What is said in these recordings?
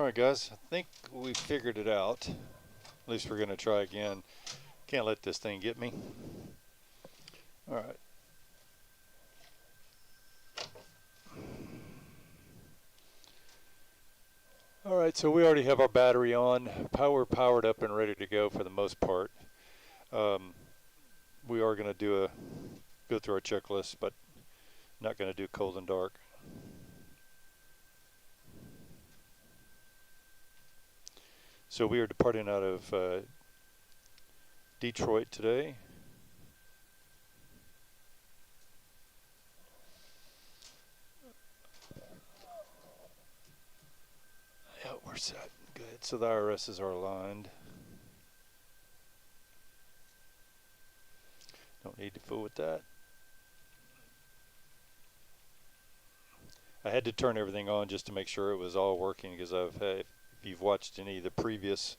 Alright guys, I think we figured it out. At least we're going to try again. Can't let this thing get me. Alright. Alright, so we already have our battery on. We're powered up and ready to go for the most part. We are going to go through our checklist, but not going to do cold and dark. So we are departing out of Detroit today. Yeah, we're set. Good. So the IRSs are aligned. Don't need to fool with that. I had to turn everything on just to make sure it was all working, because if you've watched any of the previous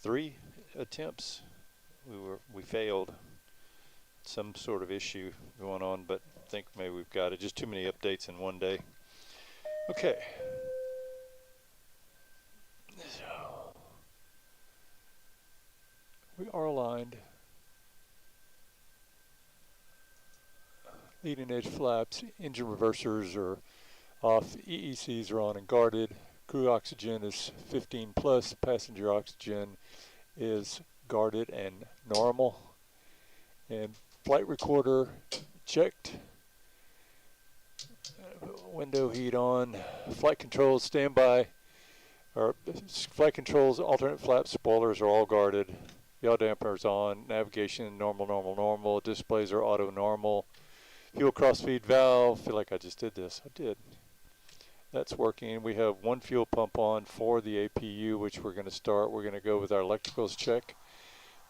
3 attempts, we failed. Some sort of issue going on, but I think maybe we've got it. Just too many updates in one day. Okay. So we are aligned. Leading edge flaps, engine reversers are off, EECs are on and guarded. Crew oxygen is 15 plus, passenger oxygen is guarded and normal. And flight recorder checked. Window heat on. Flight controls standby. Or flight controls, alternate flap spoilers are all guarded. Yaw dampers on. Navigation normal, normal, normal. Displays are auto normal. Fuel crossfeed valve. Feel like I just did this. I did. That's working. We have 1 fuel pump on for the APU, which we're going to start. We're going to go with our electricals check.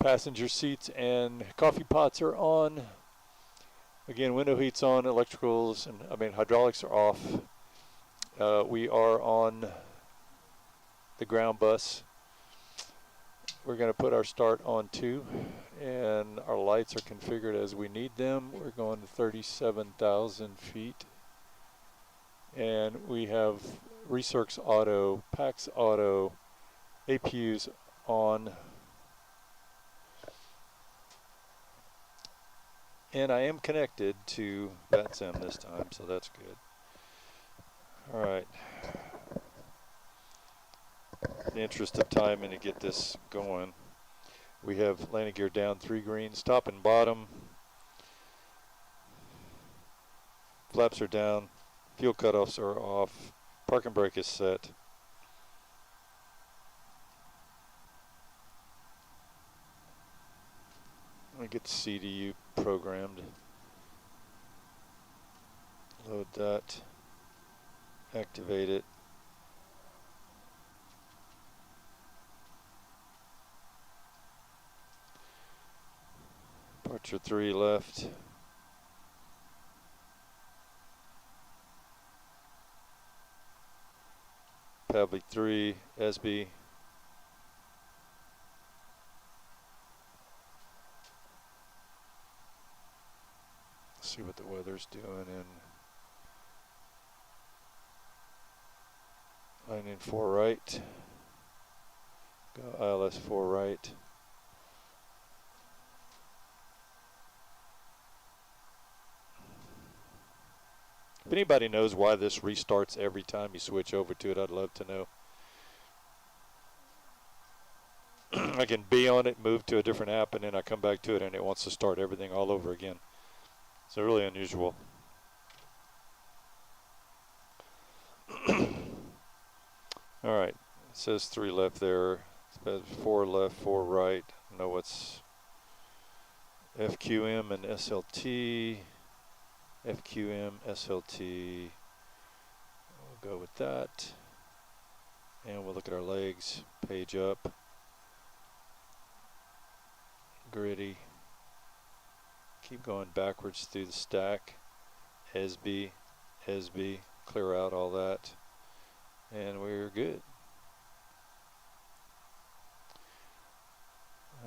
Passenger seats and coffee pots are on. Again, window heat's on, electricals, and hydraulics are off. We are on the ground bus. We're going to put our start on 2, and our lights are configured as we need them. We're going to 37,000 feet. And we have Recircs Auto, PAX Auto, APUs on. And I am connected to VATSIM this time, so that's good. All right. In the interest of time and to get this going, we have landing gear down 3 greens, top and bottom. Flaps are down. Fuel cutoffs are off. Parking brake is set. Let me get the CDU programmed. Load that. Activate it. Departure 3 left. Pavlik 3, S.p.a. See what the weather's doing in landing 4 right. Go ILS 4 right. If anybody knows why this restarts every time you switch over to it, I'd love to know. I can be on it, move to a different app, and then I come back to it and it wants to start everything all over again. So really unusual. All right, it says 3 left there. It says 4 left, 4 right. I know what's FQM and SLT. FQM, SLT. We'll go with that. And we'll look at our legs. Page up. Gritty. Keep going backwards through the stack. SB, SB. Clear out all that. And we're good.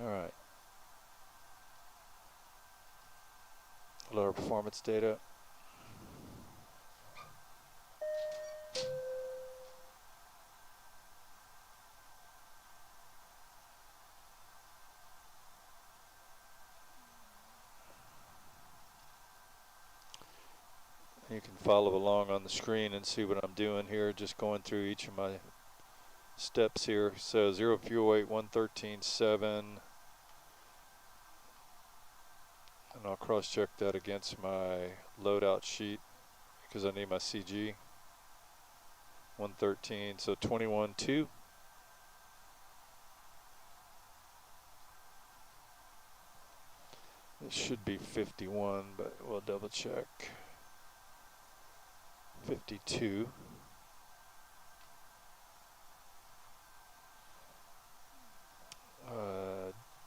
All right. Lower performance data. You can follow along on the screen and see what I'm doing here, just going through each of my steps here. So 0 fuel weight, 113.7, and I'll cross-check that against my loadout sheet because I need my CG. 113, so 21.2. It should be 51, but we'll double check. 52.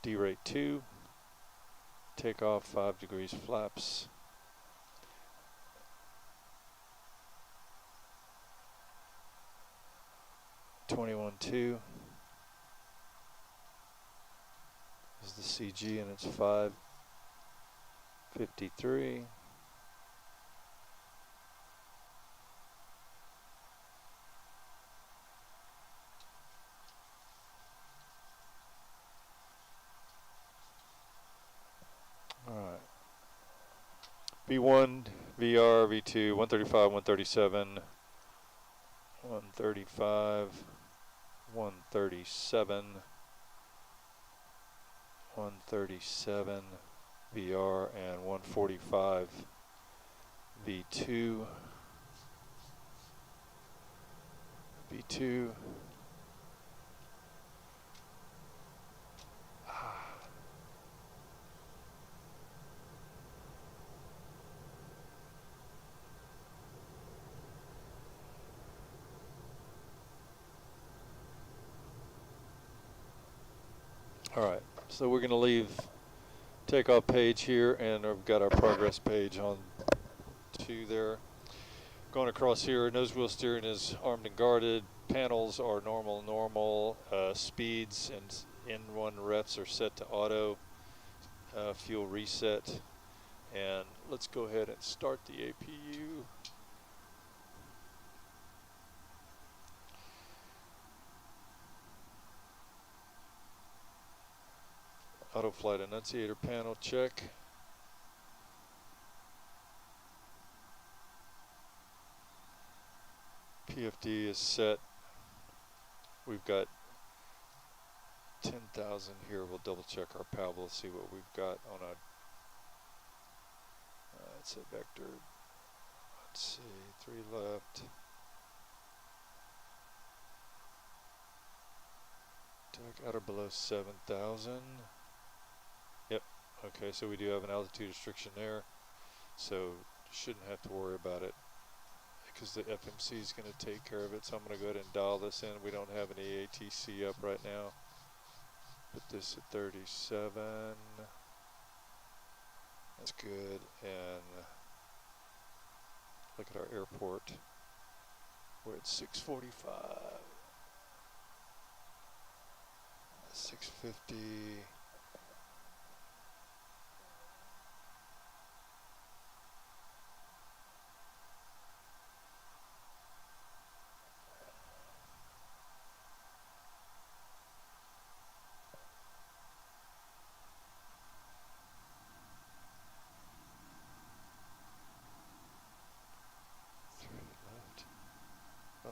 D rate 2. Takeoff 5 degrees flaps. $21.2 is the CG, and it's 5.53. All right. V1, VR, V2, 135, 137, 135, 137, 137 VR, and 145 V2. V2. All right, so we're going to leave takeoff page here, and we've got our progress page on 2 there. Going across here, nose wheel steering is armed and guarded. Panels are normal. Speeds and N1 refs are set to auto. Fuel reset. And let's go ahead and start the APU. Auto flight annunciator panel check. PFD is set. We've got 10,000 here. We'll double check our Padua, see what we've got on a it's a vector. Let's see, 3 left. Tug out or below 7,000. Yep. Okay, so we do have an altitude restriction there, so shouldn't have to worry about it because the FMC is going to take care of it. So I'm going to go ahead and dial this in. We don't have any ATC up right now. Put this at 37. That's good. And look at our airport. We're at 645. 650.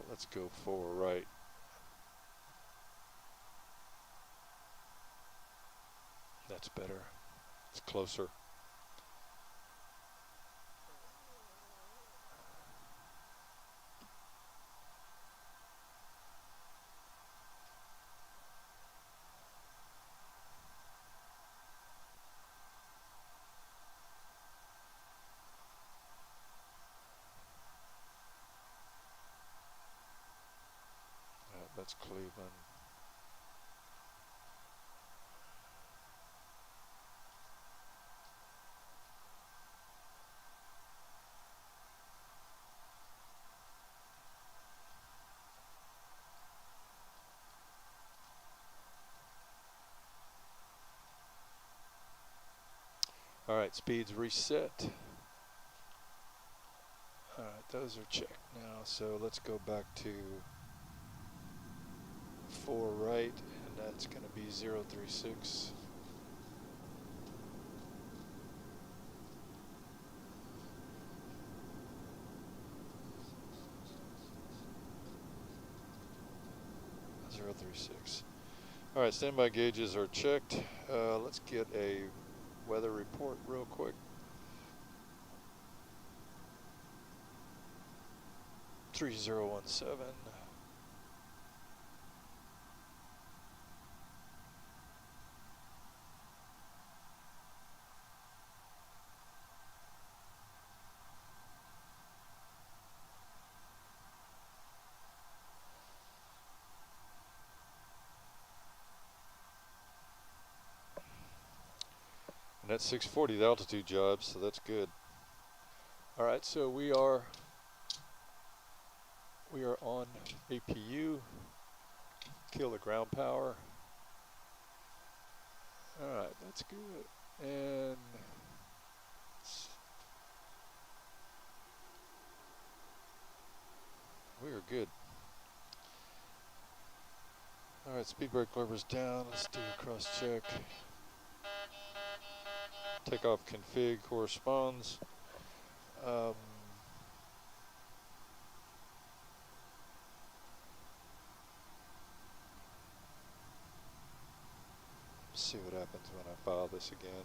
Let's go 4 right. That's better. It's closer. That's Cleveland. All right, speeds reset. All right, those are checked now. So let's go back to 4 right, and that's going to be 036. 036. All right, standby gauges are checked. Let's get a weather report real quick. 3017. And that's 640, the altitude job, so that's good. All right, so we are on APU, kill the ground power. All right, that's good. And we are good. All right, speed brake lever's down. Let's do a cross check. Takeoff config corresponds. See what happens when I file this again.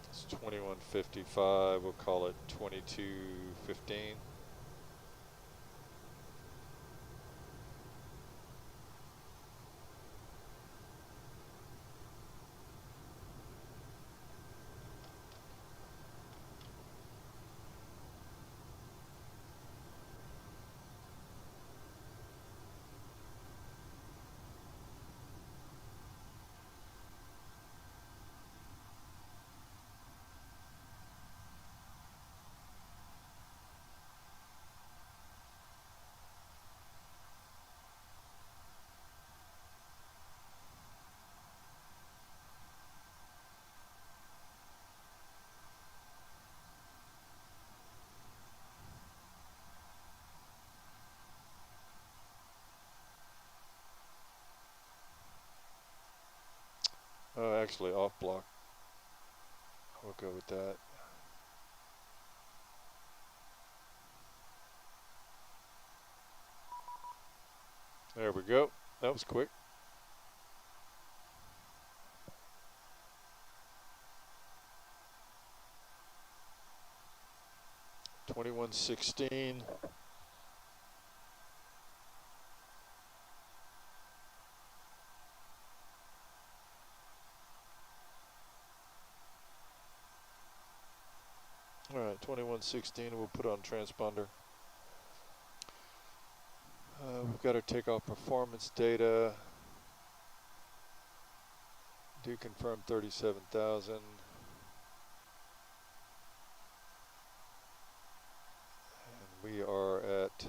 It's 2155. We'll call it 2215. Actually off block. We'll go with that. There we go. That was quick. $21.16. All right, 21.16. We'll put on transponder. We've got our takeoff performance data. Do confirm 37,000. And we are at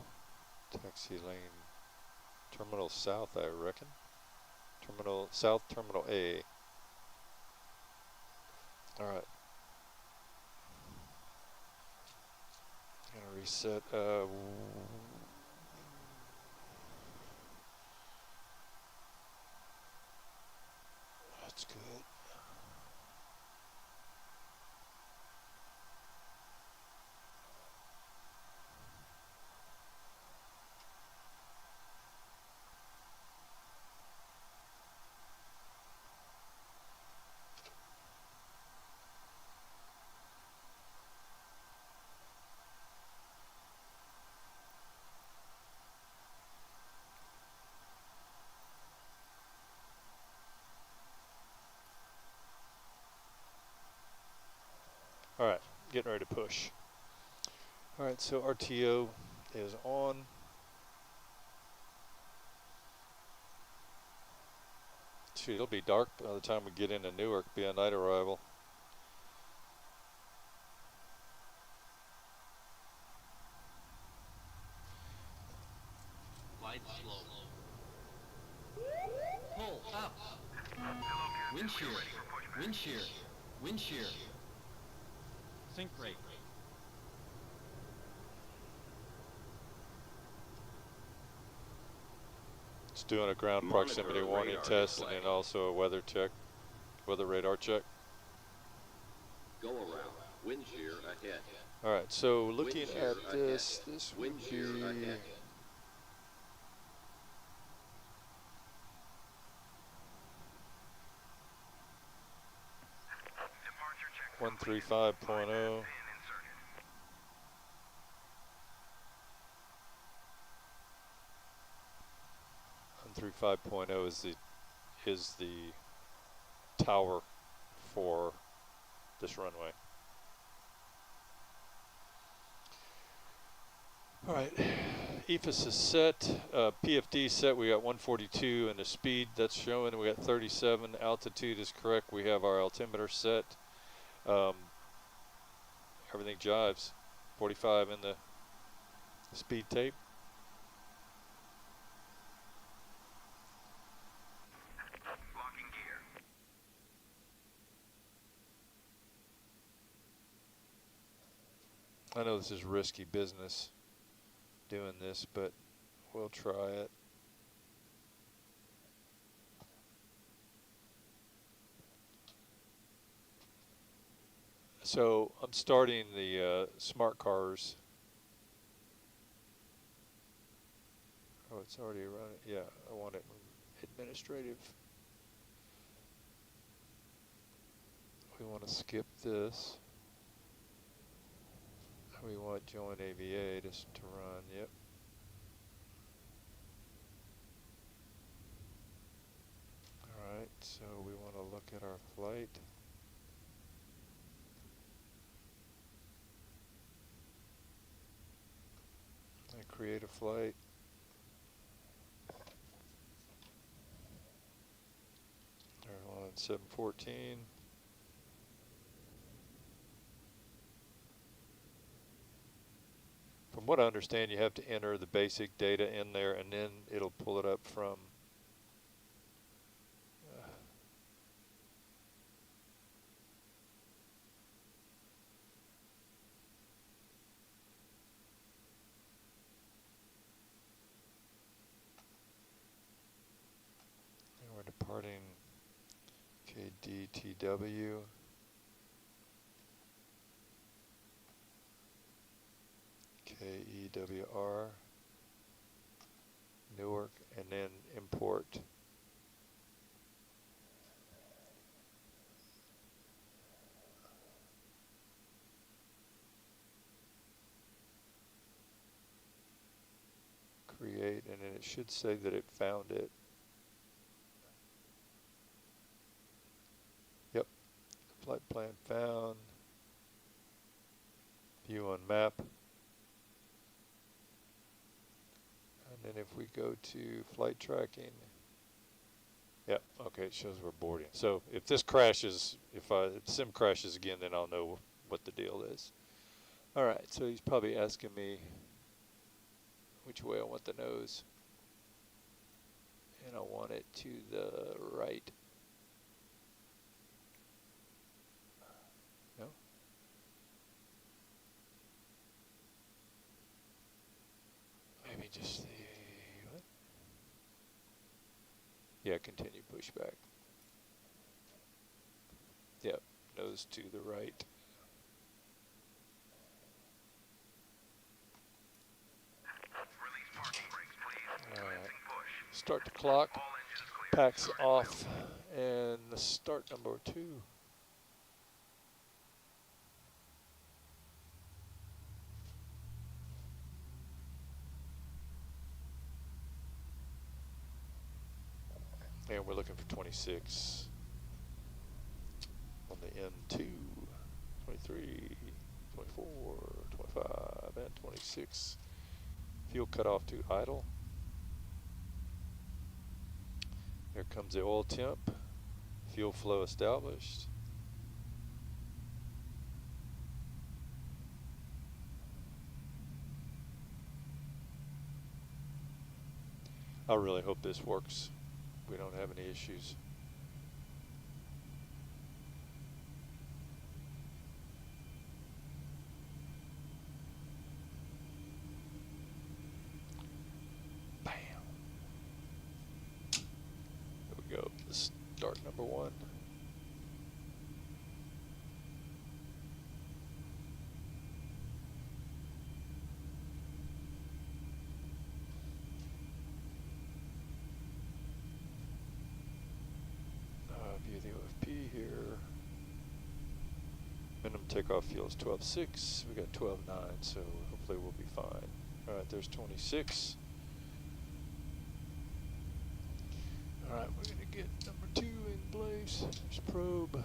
taxi lane terminal south, I reckon. Terminal south, terminal A. All right. Gonna reset. That's good. All right, getting ready to push. All right, so RTO is on. Shoot, it'll be dark by the time we get into Newark, be a night arrival. Glide slow. Pull up. Wind shear. Wind shear. Wind shear. Sink rate. It's doing a ground proximity warning test and then also a weather check, weather radar check. Go around. Wind shear ahead. All right, so looking at this, this would be 135.0. 135.0 is the tower for this runway. All right, EFIS is set, PFD set, we got 142, and the speed that's showing, we got 37, altitude is correct, we have our altimeter set, everything jives, 45 in the speed tape. Locking gear. I know this is risky business doing this, but we'll try it. So I'm starting the smart cars. Oh, it's already running. Yeah, I want it administrative. We want to skip this. We want join AVA just to run. Yep. All right, so we want to look at our flight. I create a flight. They're on 714. From what I understand, you have to enter the basic data in there, and then it'll pull it up from and we're departing KDTW. KEWR, Newark, and then import. Create, and then it should say that it found it. Yep, flight plan found. View on map. And then if we go to flight tracking, yep, okay, it shows we're boarding. So if this crashes, if sim crashes again, then I'll know what the deal is. All right, so he's probably asking me which way I want the nose. And I want it to the right. No? Maybe just the, what? Yeah, continue pushback. Yep, nose to the right. Release parking brakes, please. Commencing push. Start the clock. All engines clear. Packs off, and start number 2. And we're looking for 26 on the N2, 23, 24, 25, and 26. Fuel cut off to idle. There comes the oil temp. Fuel flow established. I really hope this works. We don't have any issues. Bam. There we go. Let's start number 1. takeoff fuel is 12.6. We got 12.9, so hopefully we'll be fine. All right, there's 26. All right, we're gonna get number 2 in place. There's probe.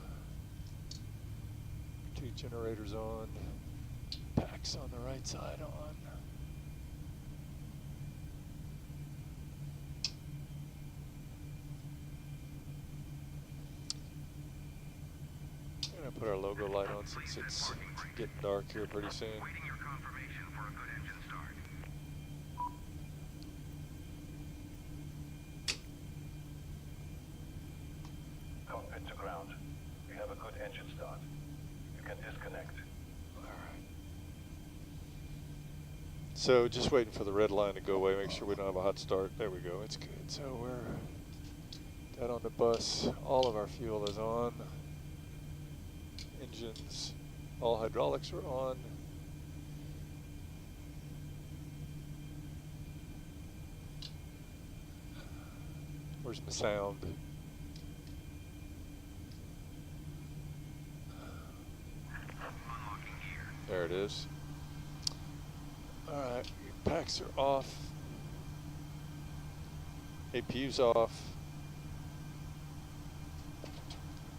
2 generators on. Packs on the right side on. I'm gonna put our logo light on since it's getting dark here pretty soon. Waiting your confirmation for a good engine start. Cockpit to ground. We have a good engine start. You can disconnect. So just waiting for the red line to go away, make sure we don't have a hot start. There we go, it's good. So we're dead on the bus. All of our fuel is on. Engines, all hydraulics are on. Where's my sound? Unlocking gear. There it is. Alright, packs are off. APU's off.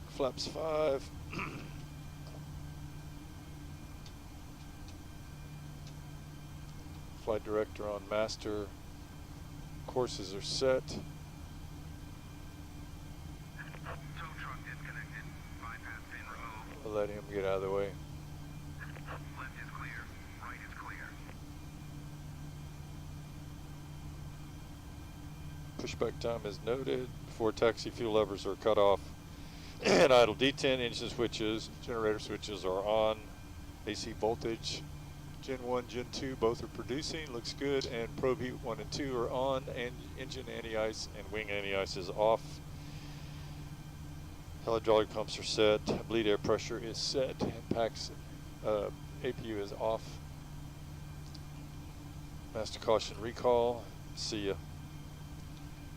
Flaps 5. Flight director on master. Courses are set. Tow truck disconnected. Bypass pin removed. I'll let him get out of the way. Left is clear. Right is clear. Pushback time is noted. Before taxi fuel levers are cut off. And idle D10 engine switches, generator switches are on. AC voltage, Gen 1, Gen 2, both are producing, looks good. And probe heat 1 and 2 are on, and engine anti-ice and wing anti-ice is off. Hydraulic pumps are set, bleed air pressure is set, and packs, APU is off. Master caution recall, see ya.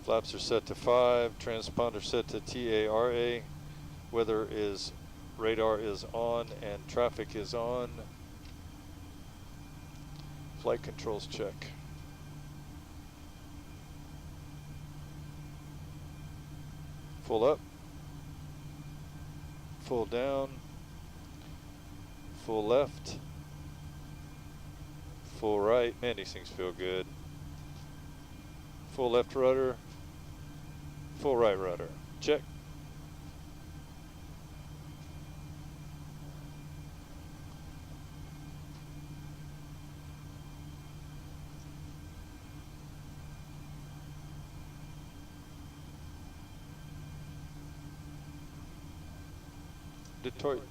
Flaps are set to 5, transponder set to TARA. Weather is, radar is on, and traffic is on. Flight controls check. Full up. Full down. Full left. Full right. Man, these things feel good. Full left rudder. Full right rudder. Check.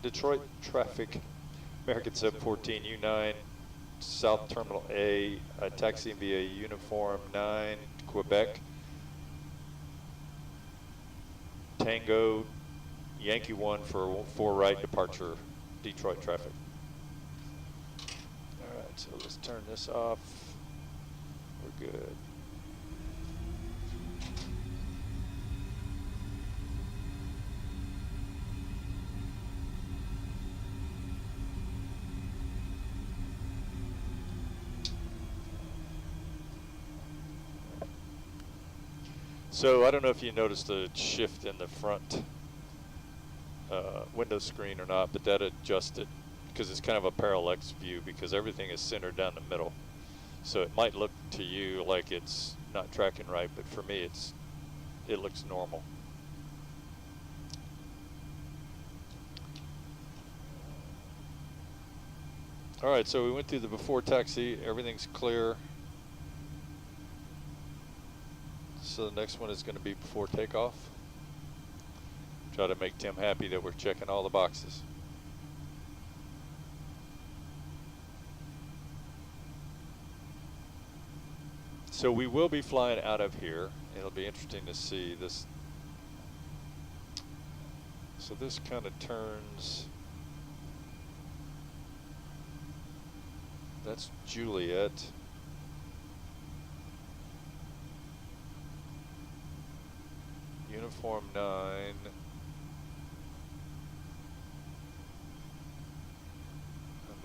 Detroit traffic, American 714 U9, South Terminal A, taxiing via Uniform 9, Quebec, Tango, Yankee 1 for right departure, Detroit traffic. Alright, so let's turn this off. We're good. So I don't know if you noticed the shift in the front window screen or not, but that adjusted because it's kind of a parallax view because everything is centered down the middle. So it might look to you like it's not tracking right, but for me it looks normal. All right, so we went through the before taxi, everything's clear. So the next one is going to be before takeoff. Try to make Tim happy that we're checking all the boxes. So we will be flying out of here. It'll be interesting to see this. So this kind of turns. That's Juliet. Uniform 9.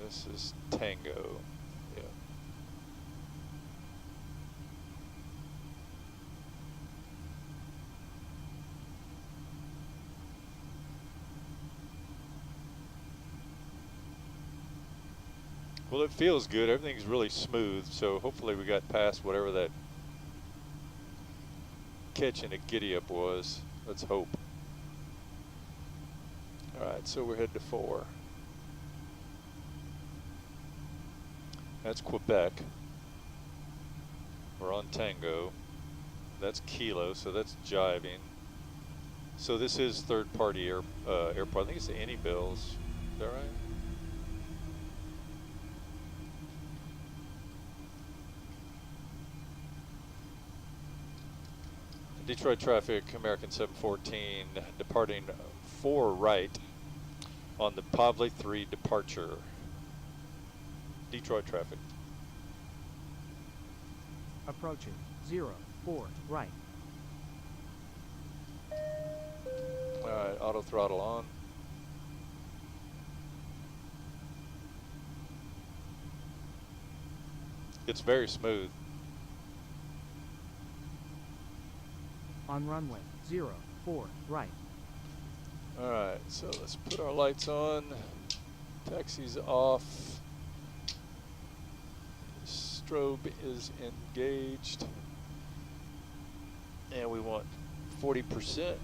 This is Tango. Yeah. Well, it feels good. Everything's really smooth, so hopefully we got past whatever that catch in a giddy up was. Let's hope. All right, so we're headed to 4. That's Quebec. We're on Tango. That's Kilo, so that's jiving. So this is third-party airport. I think it's the Anybills. Is that right? Detroit traffic, American 714, departing 4 right on the Pavle 3 departure. Detroit traffic. Approaching 04 right. Alright, auto throttle on. It's very smooth. On runway 04 right. Alright, so let's put our lights on. Taxi's off. Strobe is engaged. And we want 40%.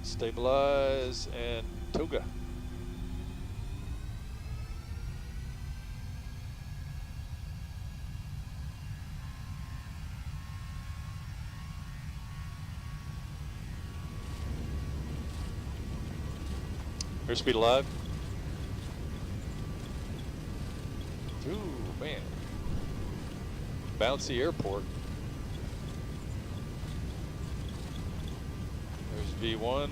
Stabilize and toga. Airspeed alive. Ooh, man. Bouncy airport. There's V1.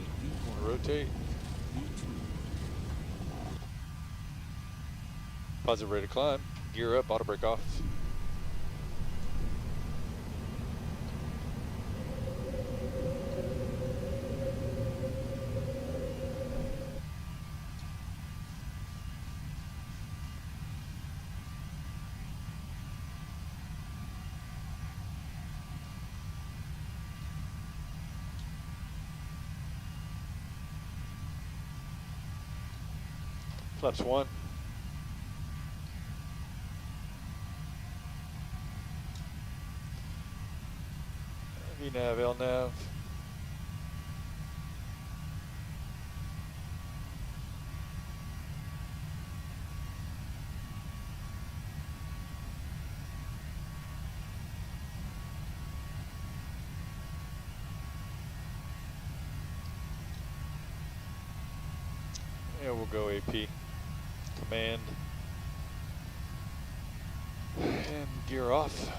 Rotate. Positive rate of climb. Gear up, auto brake off. Flaps 1. VNav, LNav. Yeah, we'll go AP. Command. And gear off.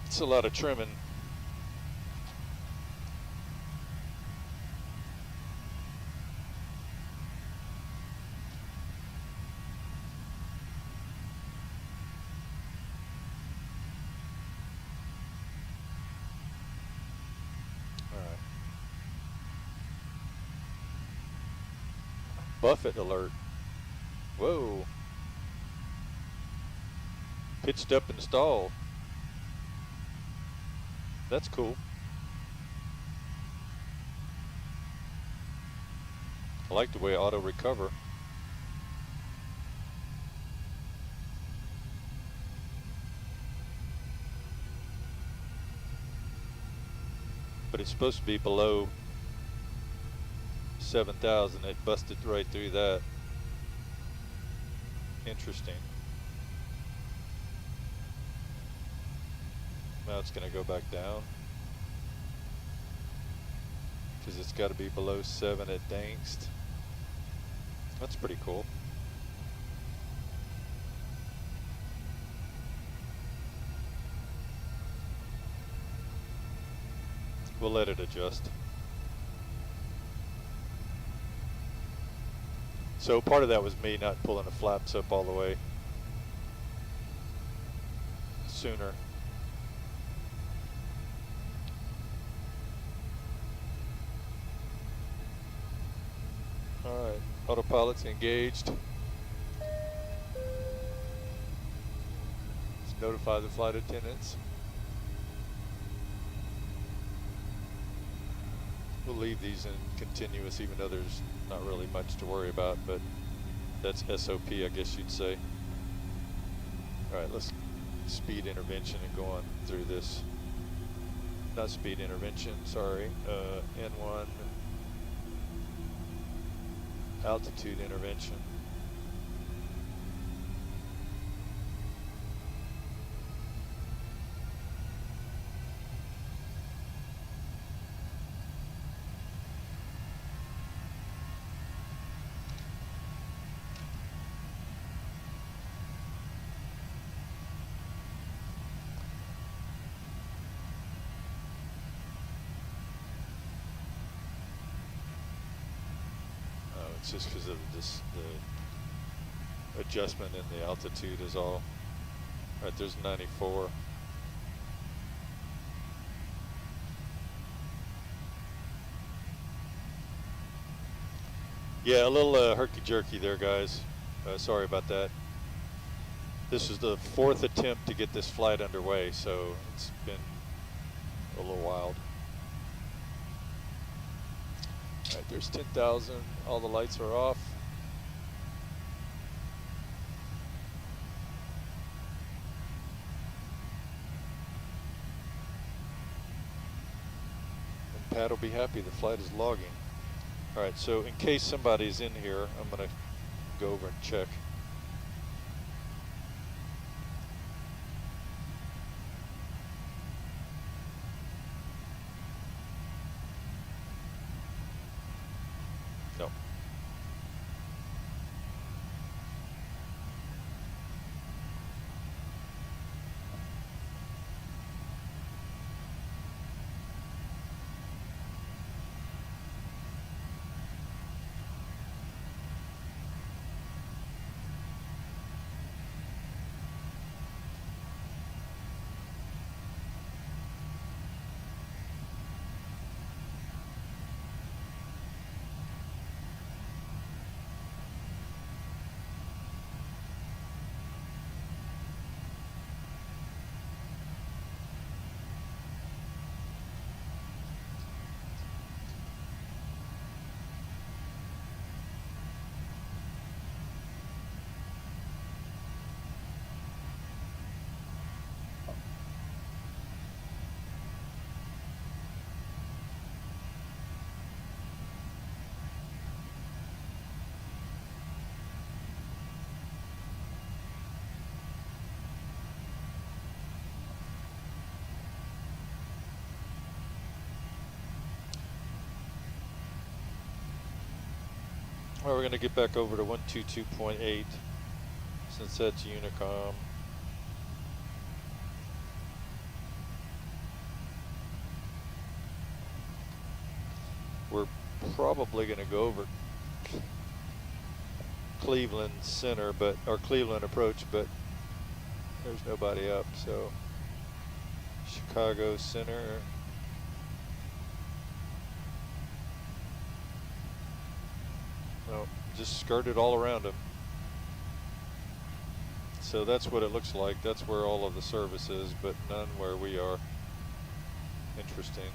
It's a lot of trimming. All right. Buffet alert. Whoa. Pitched up and stalled. That's cool. I like the way auto recover. But it's supposed to be below 7,000. It busted right through that. Interesting. Now it's going to go back down because it's got to be below 7 at Dangst. That's pretty cool. We'll let it adjust. So part of that was me not pulling the flaps up all the way sooner. All right, autopilot's engaged. Let's notify the flight attendants. We'll leave these in continuous, even though there's not really much to worry about, but that's SOP, I guess you'd say. All right, let's speed intervention and go on through this. Not speed intervention, sorry. N1, altitude intervention. It's just because of this, the adjustment in the altitude is all. All right, there's 94. Yeah, a little herky-jerky there, guys. Sorry about that. This is the 4th attempt to get this flight underway, so it's been a little wild. All right, there's 10,000. All the lights are off. And Pat will be happy the flight is logging. All right, so in case somebody's in here, I'm going to go over and check. No. Well, we're going to get back over to 122.8 since that's Unicom. We're probably going to go over Cleveland Center, or Cleveland approach, but there's nobody up, so Chicago Center. No, just skirted all around them. So that's what it looks like. That's where all of the service is, but none where we are. Interesting.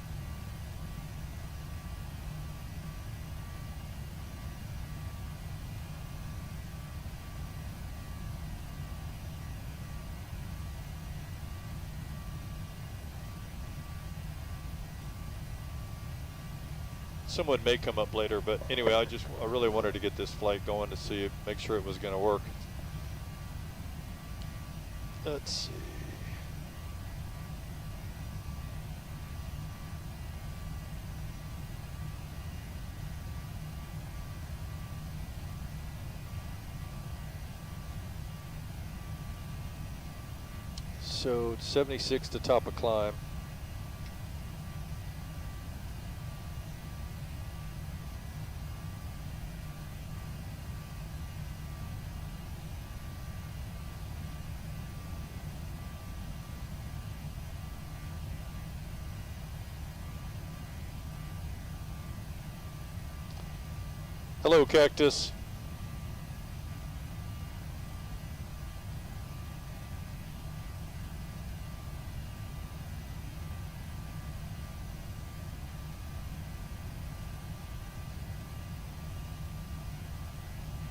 Someone may come up later, but anyway, I really wanted to get this flight going to see, make sure it was going to work. Let's see. So 76 to top of climb. Hello, Cactus.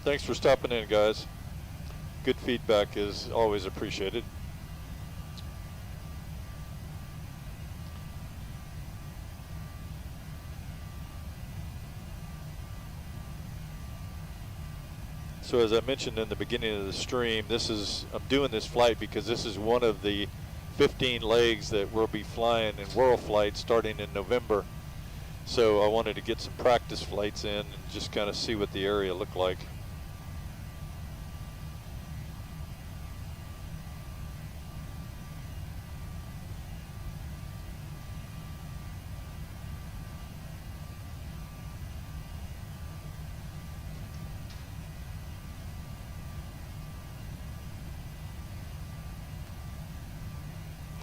Thanks for stopping in, guys. Good feedback is always appreciated. So as I mentioned in the beginning of the stream, I'm doing this flight because this is one of the 15 legs that we'll be flying in WorldFlight starting in November. So I wanted to get some practice flights in and just kind of see what the area looked like.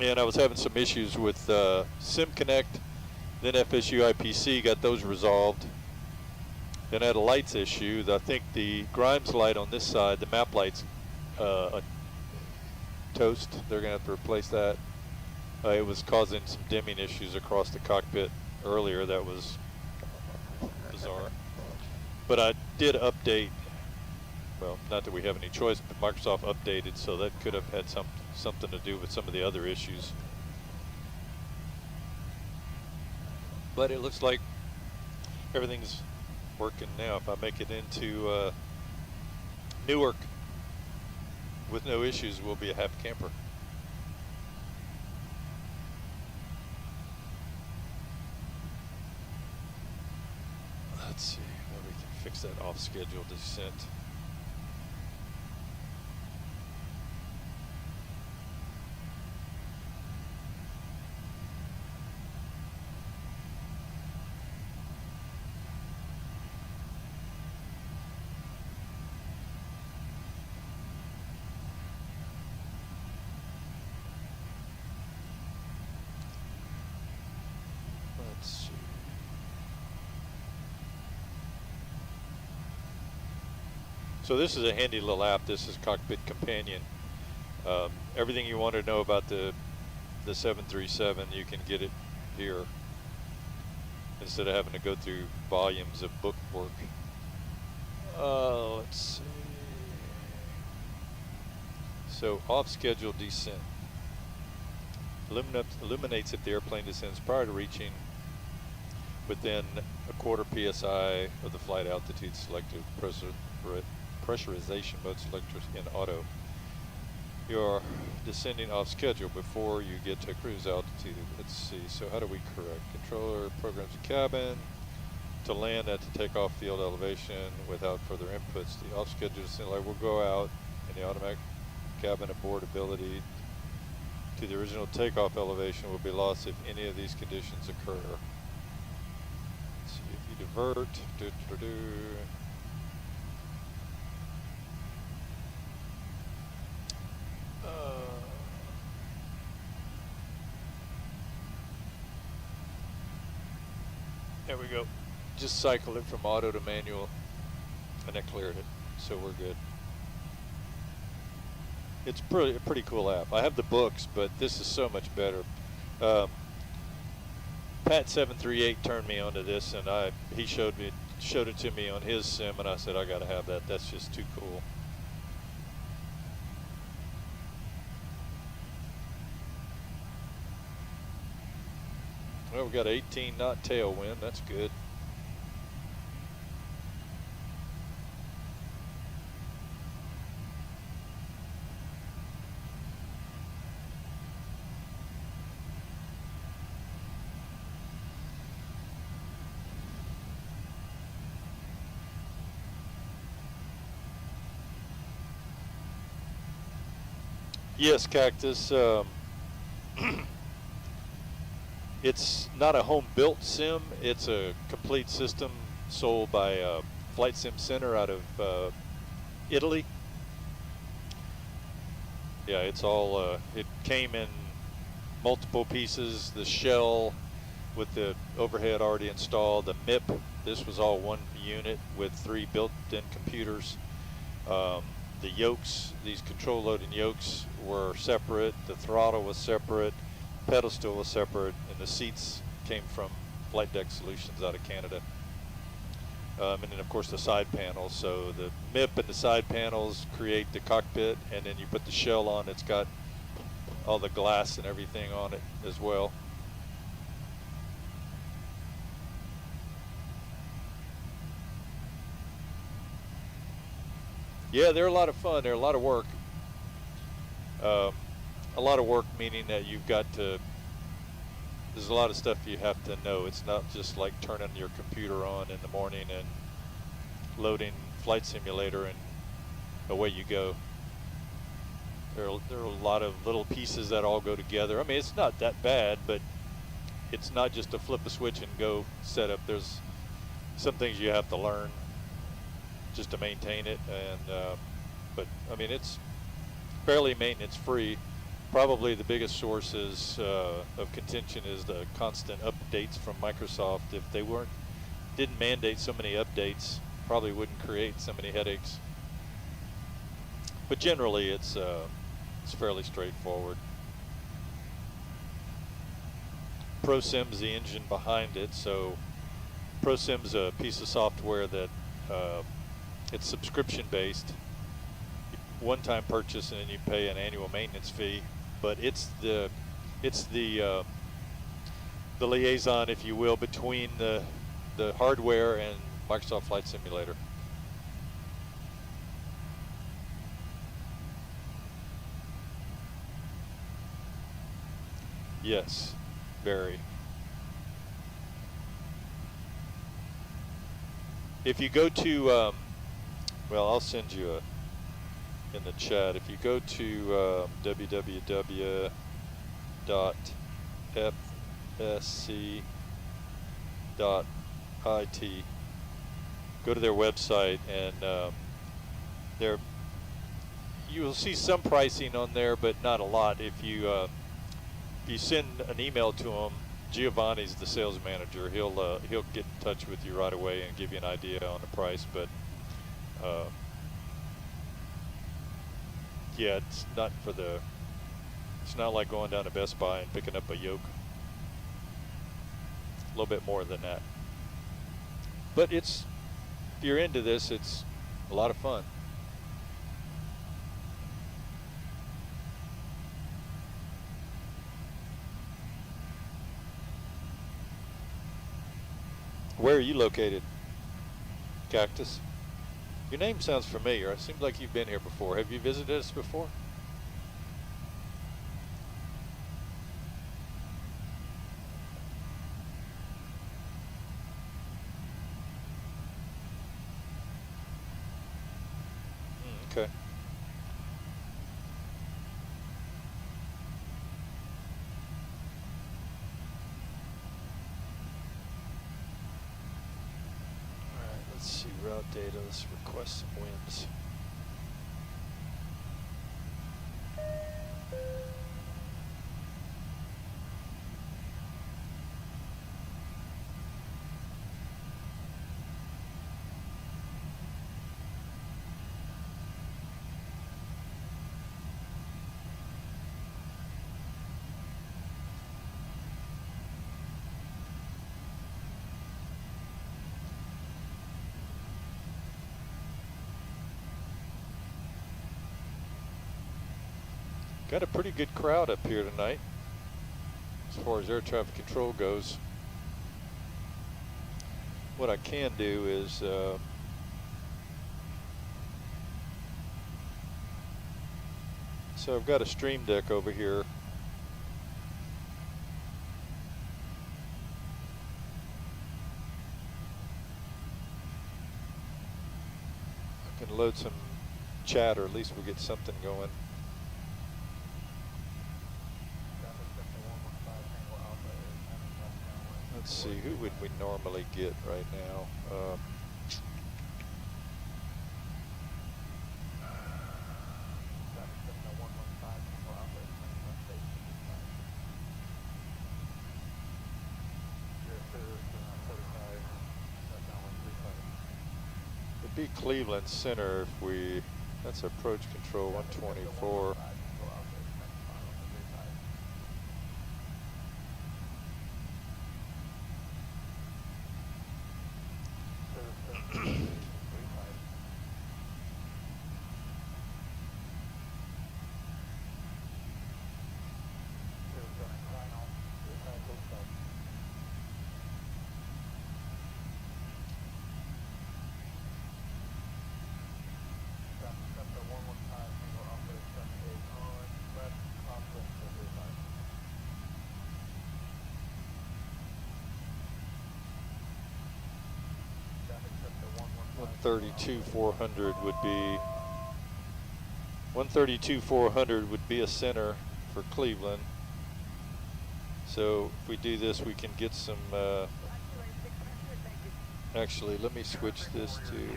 And I was having some issues with SimConnect, then FSU-IPC got those resolved. Then I had a lights issue. I think the Grimes light on this side, the map light's toast. They're gonna have to replace that. It was causing some dimming issues across the cockpit earlier. That was bizarre. But I did update, well, not that we have any choice, but Microsoft updated, so that could have had something to do with some of the other issues. But it looks like everything's working now. If I make it into Newark with no issues, we'll be a happy camper. Let's see, maybe we can fix that off-schedule descent. So this is a handy little app. This is Cockpit Companion. Everything you want to know about the 737, you can get it here instead of having to go through volumes of bookwork. Let's see. So off-schedule descent. Illuminates if the airplane descends prior to reaching within a quarter PSI of the flight altitude selected. Pressurization mode selected in auto. You're descending off schedule before you get to cruise altitude. Let's see, so how do we correct? Controller programs the cabin to land at the takeoff field elevation without further inputs. The off schedule descent light will go out and the automatic cabin aboard ability to the original takeoff elevation will be lost if any of these conditions occur. Let's see, if you divert, there we go. Just cycled it from auto to manual and that cleared it, so we're good. It's a pretty cool app. I have the books, but this is so much better. Pat738 turned me onto this, and he showed it to me on his sim, and I said I got to have that. That's just too cool. Well, we got 18 knot tailwind. That's good. Yes, Cactus. It's not a home-built sim. It's a complete system sold by Flight Sim Center out of Italy. Yeah, it's all, it came in multiple pieces. The shell with the overhead already installed, the MIP, this was all one unit with 3 built-in computers. The yokes, these control loading yokes were separate, the throttle was separate, pedal stool was separate, and the seats came from Flight Deck Solutions out of Canada. And then of course the side panels, so the MIP and the side panels create the cockpit, and then you put the shell on, it's got all the glass and everything on it as well. Yeah, they're a lot of fun. They're a lot of work. A lot of work meaning that you've got to, there's a lot of stuff you have to know. It's not just like turning your computer on in the morning and loading Flight Simulator and away you go. There are a lot of little pieces that all go together. I mean, it's not that bad, but it's not just to flip a switch and go set up. There's some things you have to learn just to maintain it, and but I mean, it's fairly maintenance free. Probably the biggest sources of contention is the constant updates from Microsoft. If they didn't mandate so many updates, probably wouldn't create so many headaches. But generally, it's fairly straightforward. ProSim's the engine behind it, so ProSim's a piece of software that it's subscription based, one-time purchase, and then you pay an annual maintenance fee. But it's the liaison, if you will, between the hardware and Microsoft Flight Simulator. Yes, very. If you go to, well, I'll send you in the chat. If you go to www.FSC.IT, go to their website, and you will see some pricing on there, but not a lot. If you send an email to them, Giovanni's the sales manager. He'll get in touch with you right away and give you an idea on the price. But yeah, it's not like going down to Best Buy and picking up a yoke. A little bit more than that. But if you're into this, it's a lot of fun. Where are you located, Cactus? Your name sounds familiar. It seems like you've been here before. Have you visited us before? Okay. Let's see, route data, let's request some winds. Got a pretty good crowd up here tonight as far as air traffic control goes. What I can do is so I've got a stream deck over here. I can load some chat, or at least we'll get something going. see, who would we normally get right now? It'd be Cleveland Center if we, that's approach control 124. One thirty-two 400 would be a center for Cleveland. So if we do this, we can get some. Actually, let me switch this to.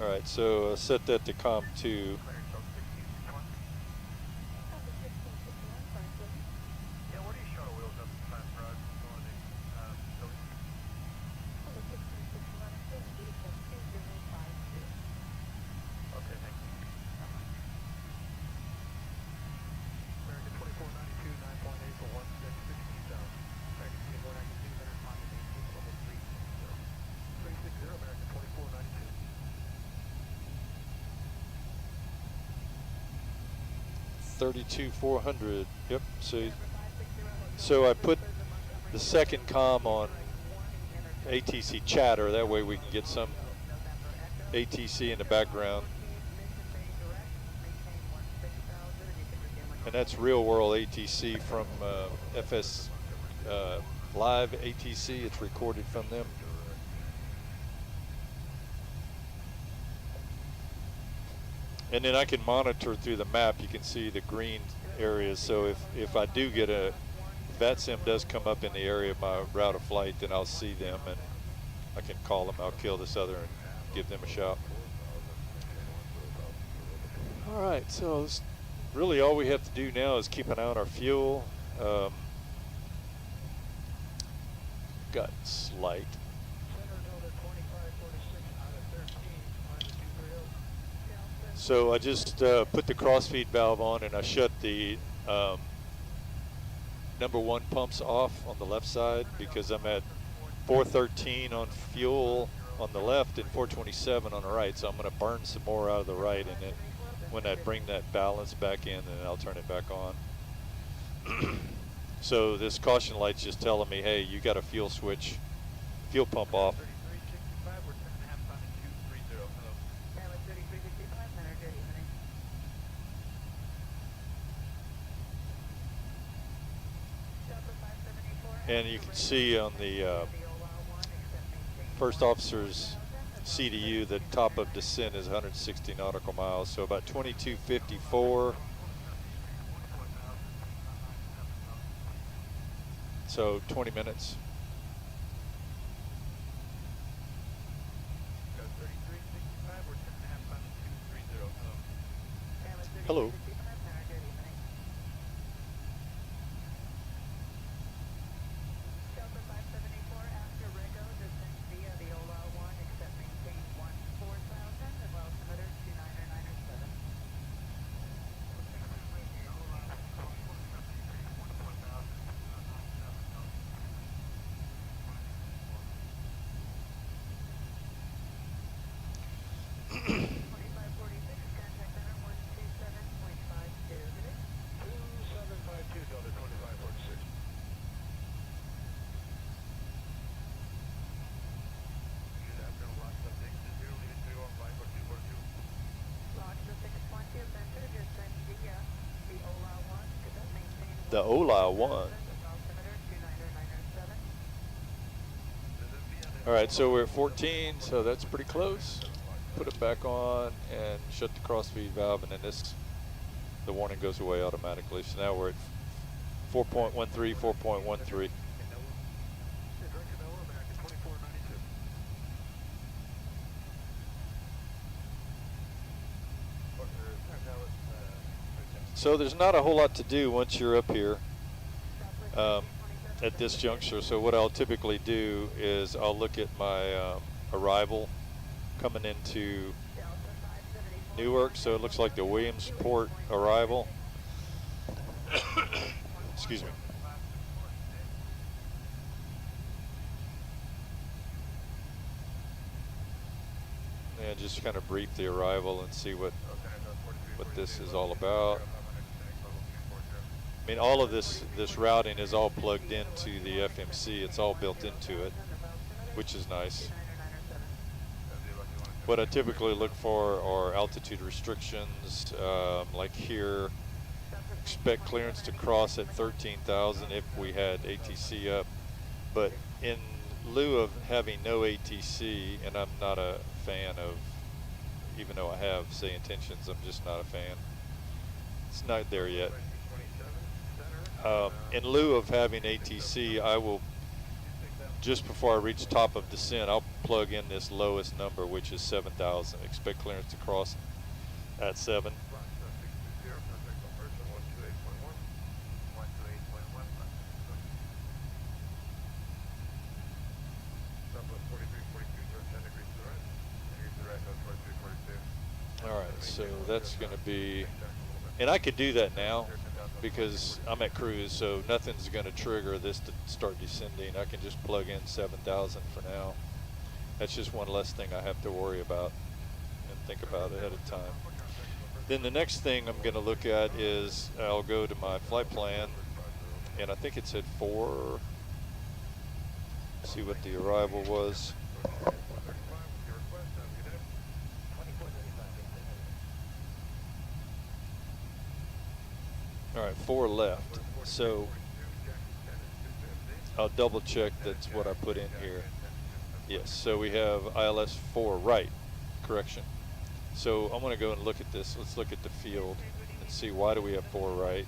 All right, so set that to COM 2. .32 400. Yep. So I put the second comm on ATC chatter. That way we can get some ATC in the background. And that's real world ATC from FS live ATC. It's recorded from them. And then I can monitor through the map. You can see the green areas. So if I do get a VATSIM does come up in the area of my route of flight, then I'll see them and I can call them. I'll kill this other and give them a shot. All right, so really all we have to do now is keep an eye on our fuel. Got slight. So I just put the crossfeed valve on and I shut the number 1 pumps off on the left side because I'm at 413 on fuel on the left and 427 on the right. So I'm going to burn some more out of the right, and then when I bring that balance back in, then I'll turn it back on. So this caution light's just telling me, hey, you got a fuel switch, fuel pump off. And you can see on the first officer's CDU, the top of descent is 160 nautical miles, so about 2254. So 20 minutes. Hello. The Ola 1. All right, so we're at 14, so that's pretty close. put it back on and shut the crossfeed valve, and then the warning goes away automatically. So now we're at 4.13, 4.13. So there's not a whole lot to do once you're up here at this juncture. So what I'll typically do is I'll look at my arrival coming into Newark. So it looks like the Williamsport arrival. Excuse me. And just kind of brief the arrival and see what this is all about. I mean, all of this routing is all plugged into the FMC. It's all built into it, which is nice. What I typically look for are altitude restrictions, like here. Expect clearance to cross at 13,000 if we had ATC up. But in lieu of having no ATC, and I'm not a fan of, even though I have say intentions, I'm just not a fan. It's not there yet. In lieu of having ATC, I will, just before I reach top of descent, I'll plug in this lowest number, which is 7,000. Expect clearance to cross at 7. All right, so that's going to be, and I could do that now because I'm at cruise, so nothing's going to trigger this to start descending. I can just plug in 7,000 for now. That's just one less thing I have to worry about and think about ahead of time. Then the next thing I'm going to look at is I'll go to my flight plan, and I think it said 4. See what the arrival was. All right, 4 left. So I'll double check that's what I put in here. Yes, so we have ILS 4 right, correction. So I'm gonna go and look at this. Let's look at the field and see why do we have 4 right.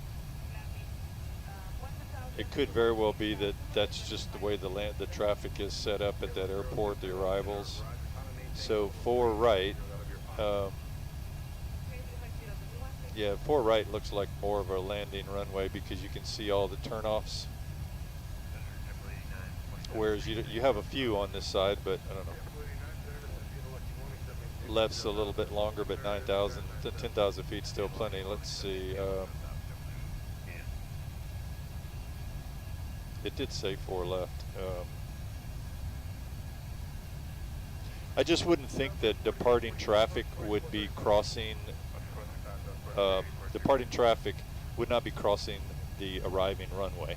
It could very well be that that's just the way the traffic is set up at that airport, the arrivals. So 4 right. Yeah, 4 right looks like more of a landing runway because you can see all the turnoffs. Whereas you have a few on this side, but I don't know. Left's a little bit longer, but 9,000 to 10,000 feet still plenty. Let's see. It did say 4 left. I just wouldn't think that departing traffic would be crossing. Departing traffic would not be crossing the arriving runway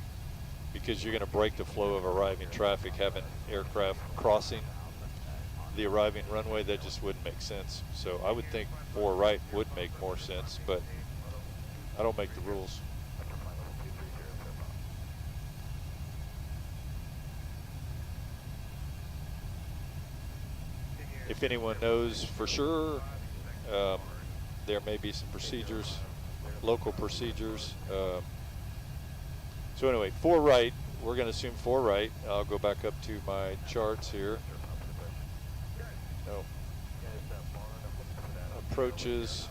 because you're going to break the flow of arriving traffic having aircraft crossing the arriving runway. That just wouldn't make sense. So I would think 4 right would make more sense, but I don't make the rules. If anyone knows for sure, there may be some procedures, local procedures. So anyway, 4 right, we're going to assume 4 right. I'll go back up to my charts here. Oh. Approaches.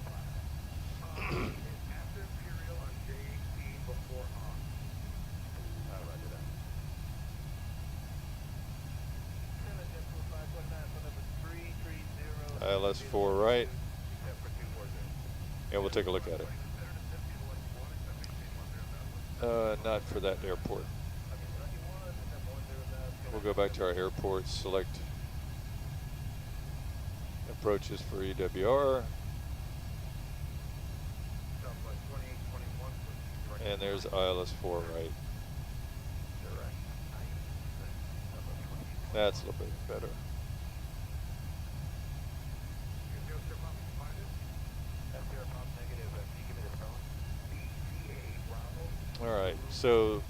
ILS 4 right. Yeah, we'll take a look at it. Not for that airport. We'll go back to our airports, select approaches for EWR. And there's ILS 4 right. That's a little bit better. All right, so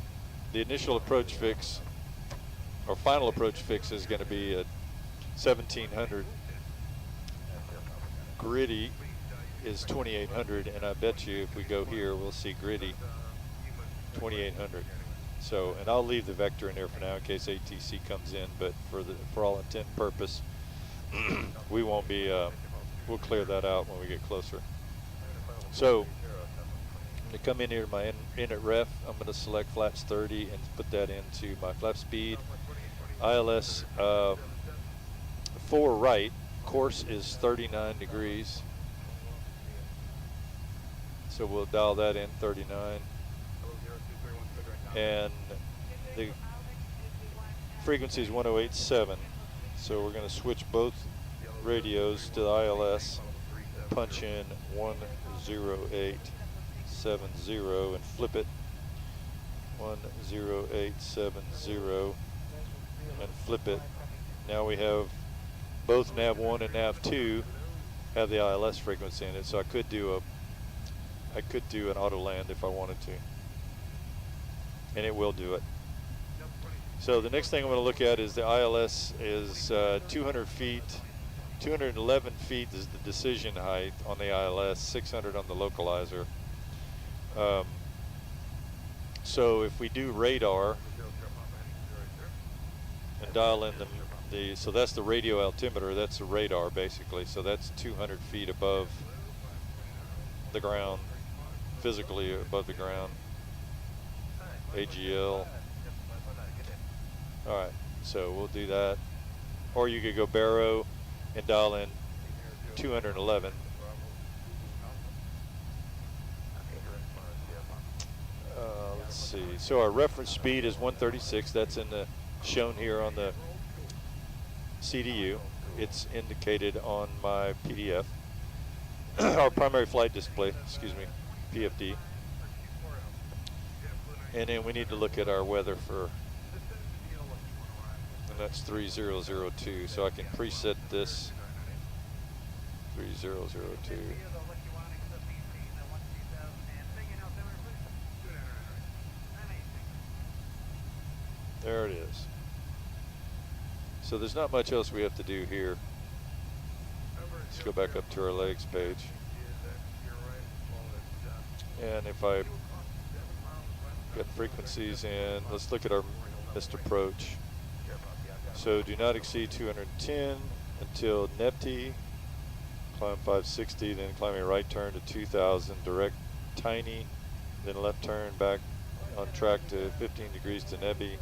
the initial approach fix, or final approach fix, is going to be at 1700. gritty is 2800, and I bet you if we go here, we'll see gritty 2800. So, and I'll leave the vector in there for now in case ATC comes in, but for all intent and purpose, we won't be, we'll clear that out when we get closer. So, I'm going to come in here to my init ref. I'm going to select flaps 30 and put that into my flap speed. ILS 4 right, course is 39 degrees. So we'll dial that in, 39. And the frequency is 1087. So we're going to switch both radios to the ILS, punch in 10870 and flip it. 10870 and flip it. Now we have both nav1 and nav2 have the ILS frequency in it, so I could do an auto land if I wanted to, and it will do it. So the next thing I'm going to look at is the ILS is 200 feet, 211 feet is the decision height on the ILS, 600 on the localizer. So if we do radar and dial in so that's the radio altimeter, that's the radar basically, so that's 200 feet above the ground, physically above the ground, AGL. Alright, so we'll do that. Or you could go baro and dial in 211. Let's see, so our reference speed is 136, that's shown here on the CDU. It's indicated on my PDF. Our primary flight display, excuse me, PFD. And then we need to look at our weather and that's 3002. So I can preset this 3002. There it is. So there's not much else we have to do here. Let's go back up to our legs page. And if I get frequencies in, let's look at our missed approach. So do not exceed 210 until Nepti, climb 560, then climbing right turn to 2000, direct tiny, then left turn back on track to 15 degrees to Nebi.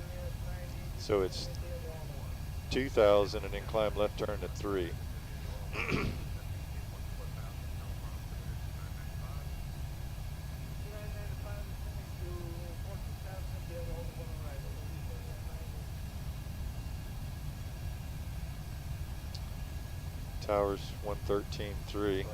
So it's 2000 and then climb left turn to 3. Towers 113.3.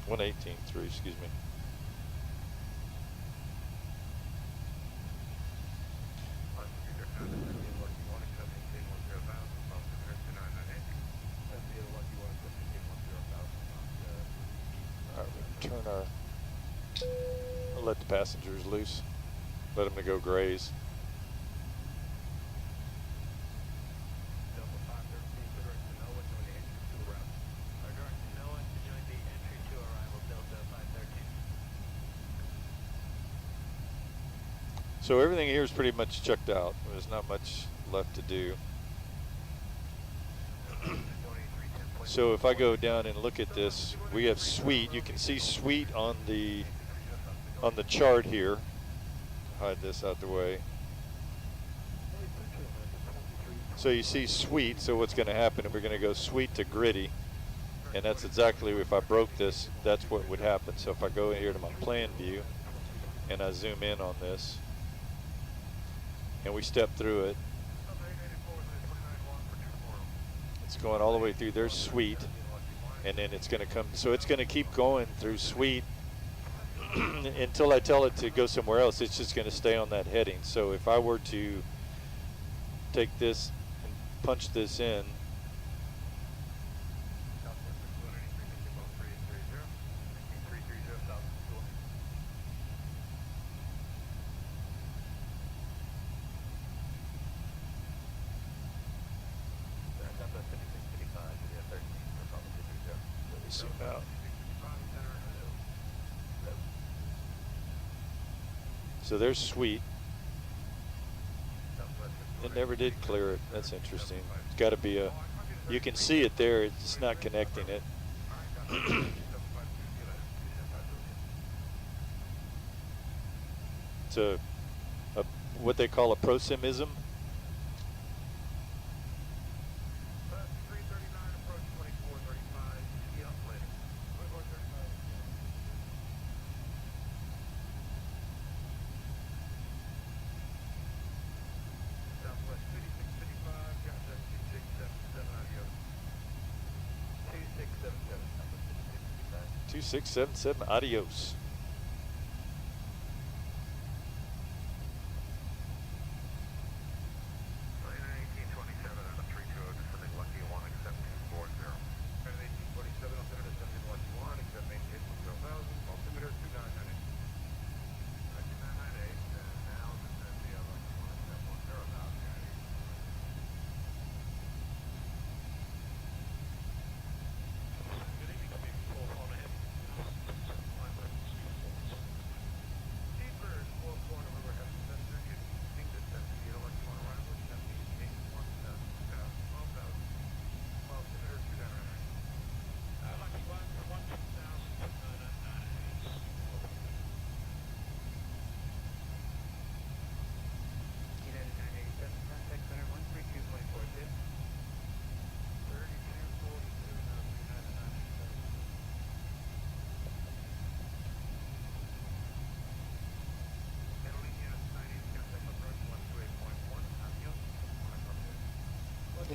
One 18.3, excuse me. All right, we turn our. I'll let the passengers loose. Let them go graze. So everything here is pretty much checked out. There's not much left to do. So if I go down and look at this, we have suite. You can see suite on the chart here. Hide this out the way. So you see suite. So what's going to happen? We're going to go suite to gritty, and that's exactly, if I broke this, that's what would happen. So if I go in here to my plan view and I zoom in on this, and we step through it, it's going all the way through. There's suite, and then it's going to come. So it's going to keep going through suite until I tell it to go somewhere else. It's just going to stay on that heading. So if I were to take this and punch this in, Zoom out. So there's Sweet. It never did clear it. That's interesting. It's got to be a, you can see it there, it's not connecting it. It's a what they call a proximism. Two 677 adios.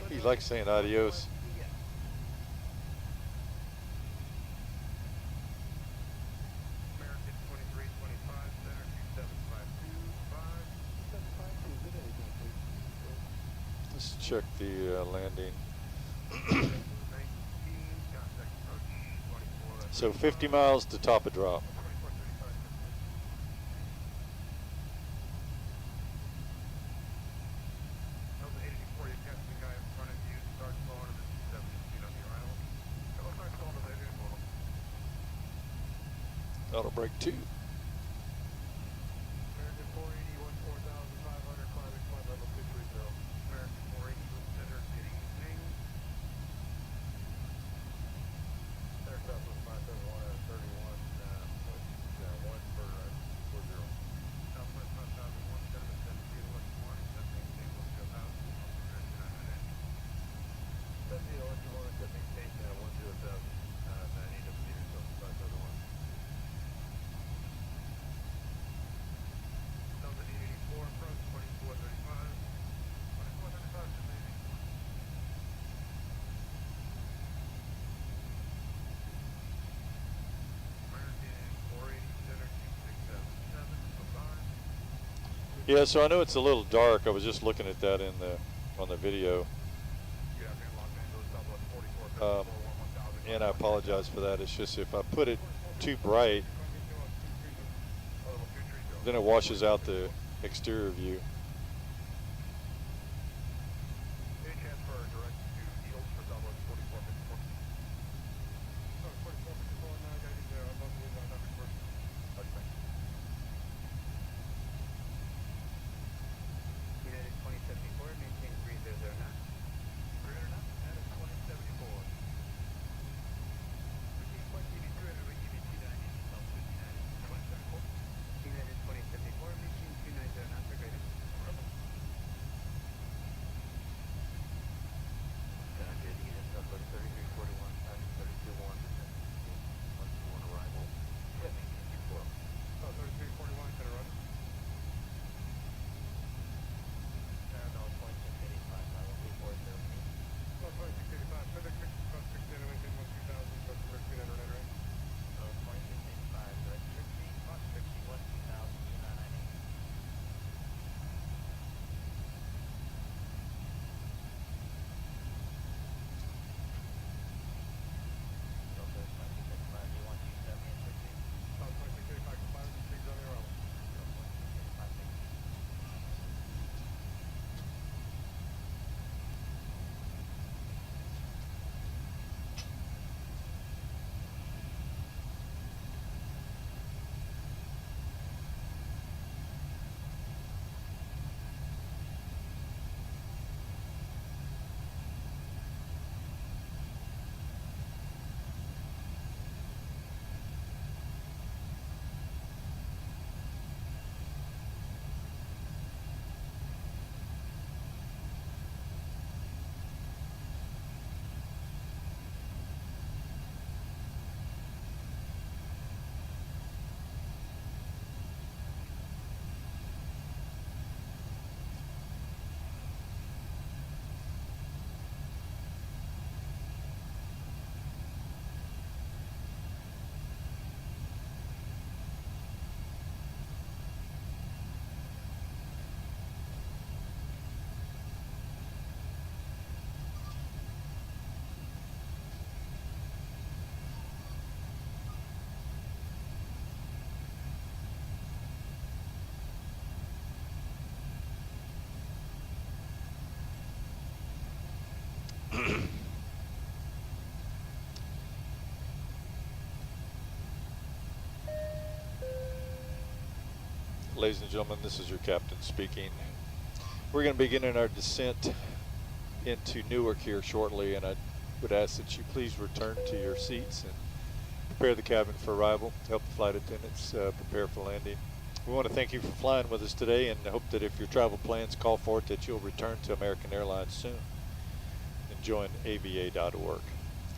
He likes saying adios. Let's check the landing. So 50 miles to top of drop. Auto brake 2. Yeah, so I know it's a little dark. I was just looking at that in the on the video, and I apologize for that. It's just if I put it too bright, then it washes out the exterior view. ladies and gentlemen, this is your captain speaking. We're going to be beginning our descent into Newark here shortly, and I would ask that you please return to your seats and prepare the cabin for arrival. Help the flight attendants prepare for landing. We want to thank you for flying with us today, and hope that if your travel plans call for it, that you'll return to American Airlines soon and join ava.org.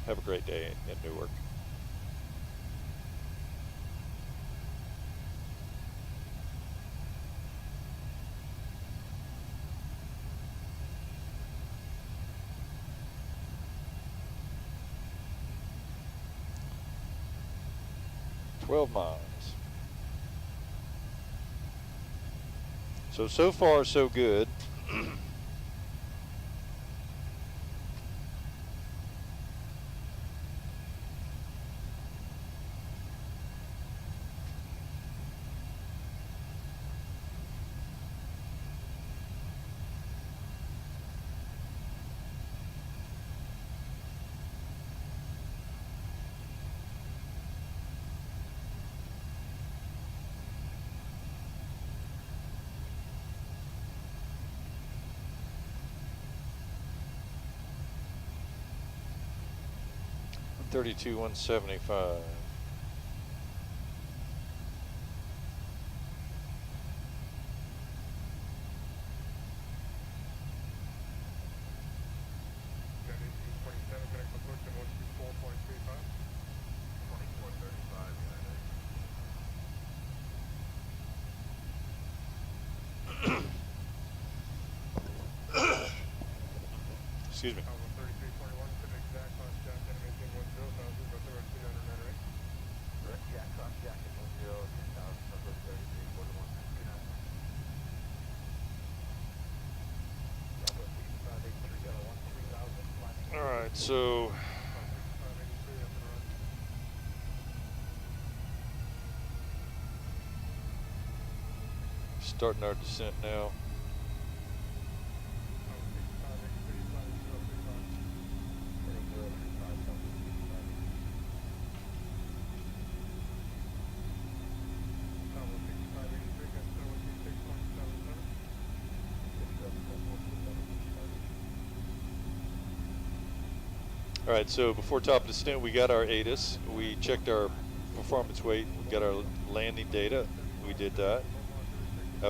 Have a great day in Newark. Miles. So far so good. $32,175. Excuse me. All right, so starting our descent now. All right, so before top descent, we got our ATIS. We checked our performance weight. We got our landing data. We did that.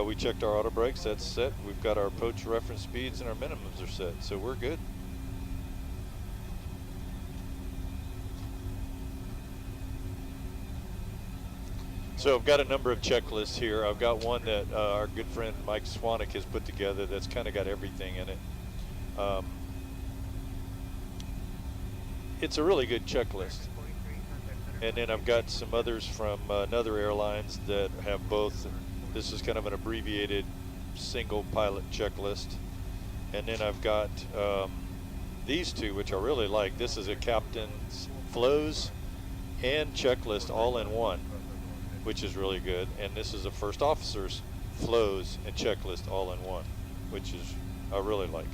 We checked our auto brakes. That's set. We've got our approach reference speeds, and our minimums are set. So we're good. So I've got a number of checklists here. I've got one that our good friend Mike Swanek has put together that's kind of got everything in it. It's a really good checklist. And then I've got some others from another airlines that have both. This is kind of an abbreviated single pilot checklist. And then I've got these two, which I really like. This is a captain's flows and checklist all in one, which is really good. And this is a first officer's flows and checklist all in one, which is I really like.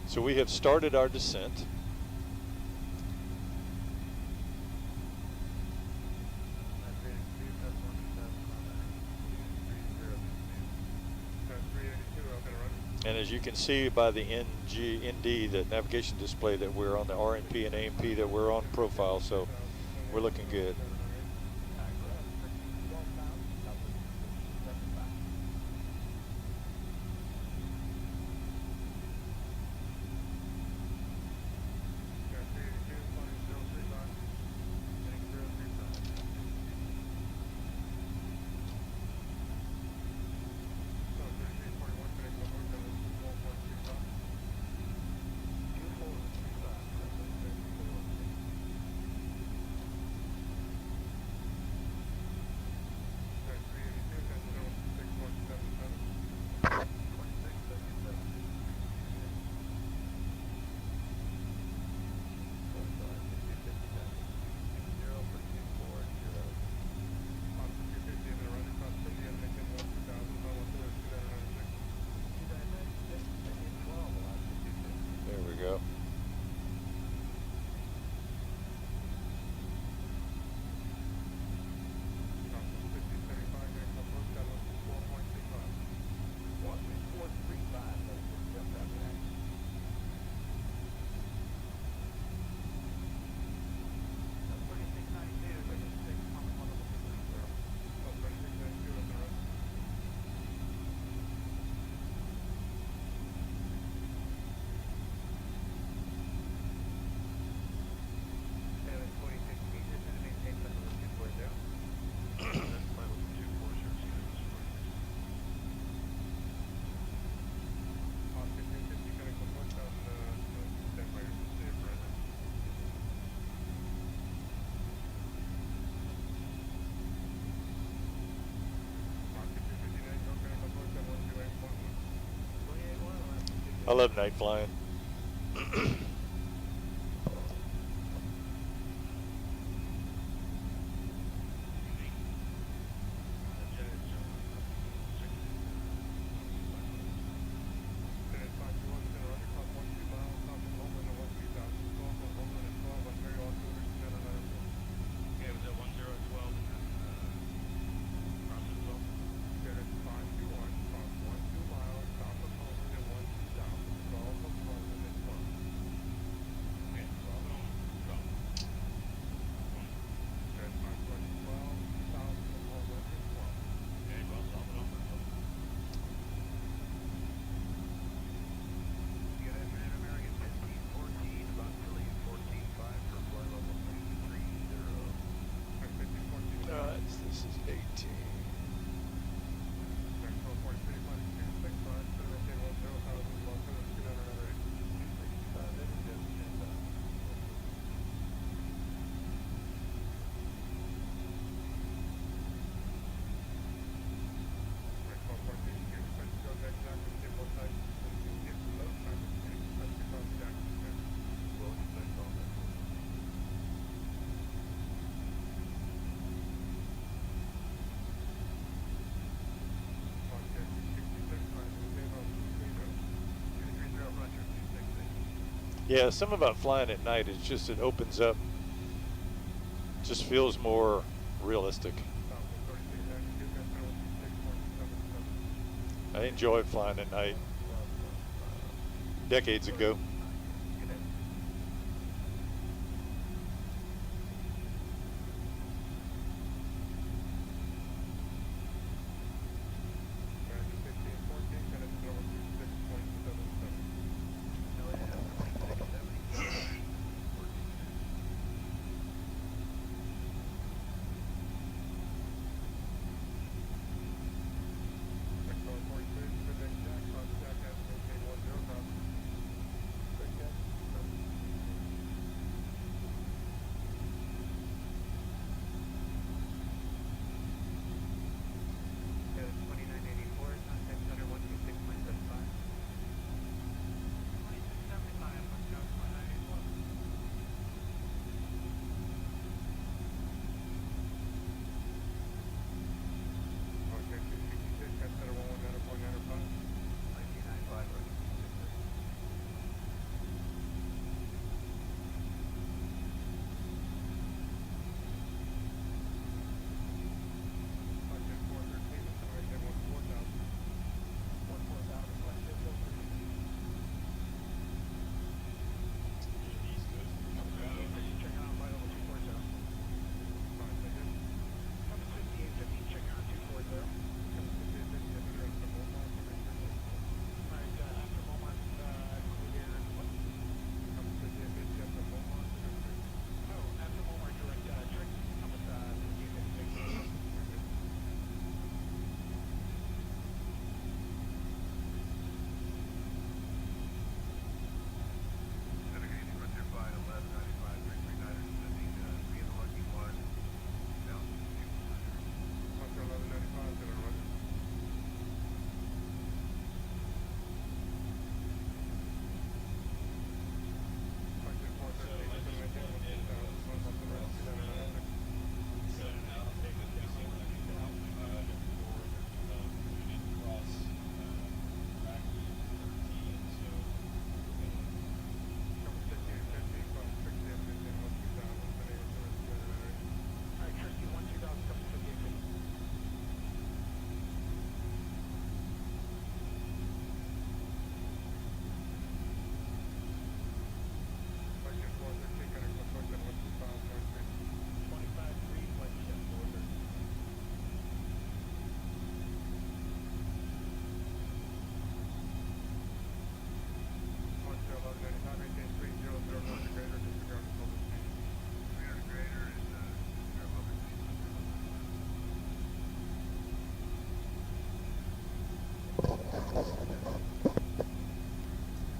So we have started our descent. And as you can see by the ND, the navigation display, that we're on the RNP and AMP, that we're on profile, so we're looking good. I love night flying. This is 18. Yeah, something about flying at night is just it opens up, just feels more realistic. I enjoyed flying at night decades ago.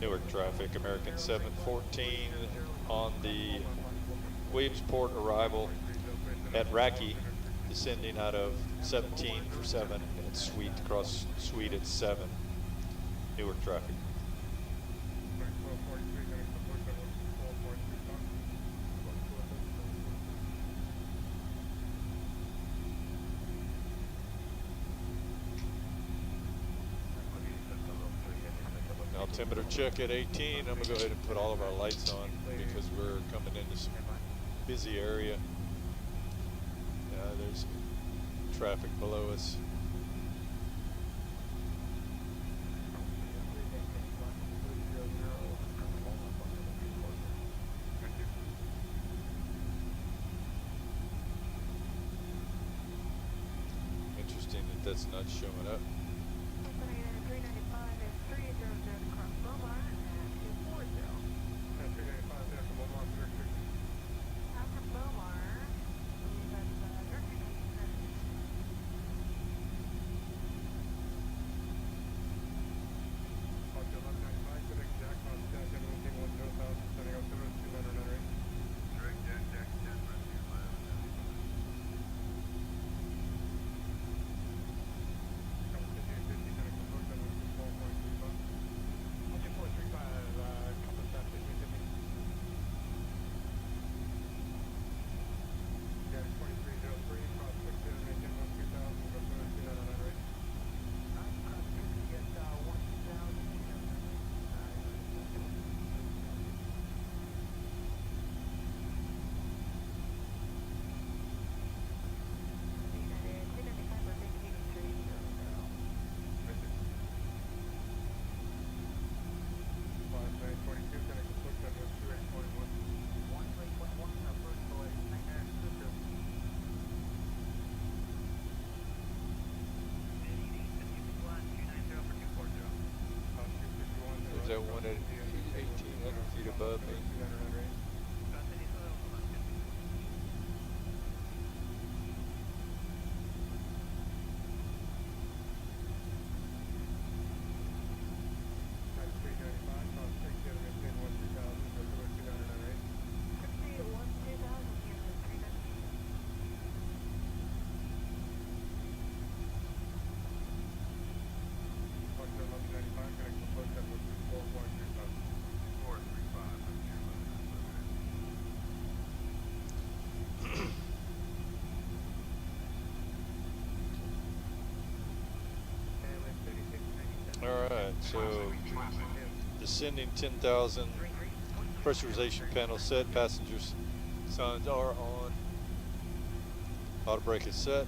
Newark traffic, American 714 on the Williamsport arrival at Raki, descending out of 17 for 7, and it's Sweet, across Sweet at 7, Newark traffic. Altimeter check at 18. I'm gonna go ahead and put all of our lights on because we're coming into some busy area. There's traffic below us. Interesting that that's not showing up. Is that one at 1,800 feet above me? Alright, so descending 10,000, pressurization panel set, passengers signs are on, auto brake is set,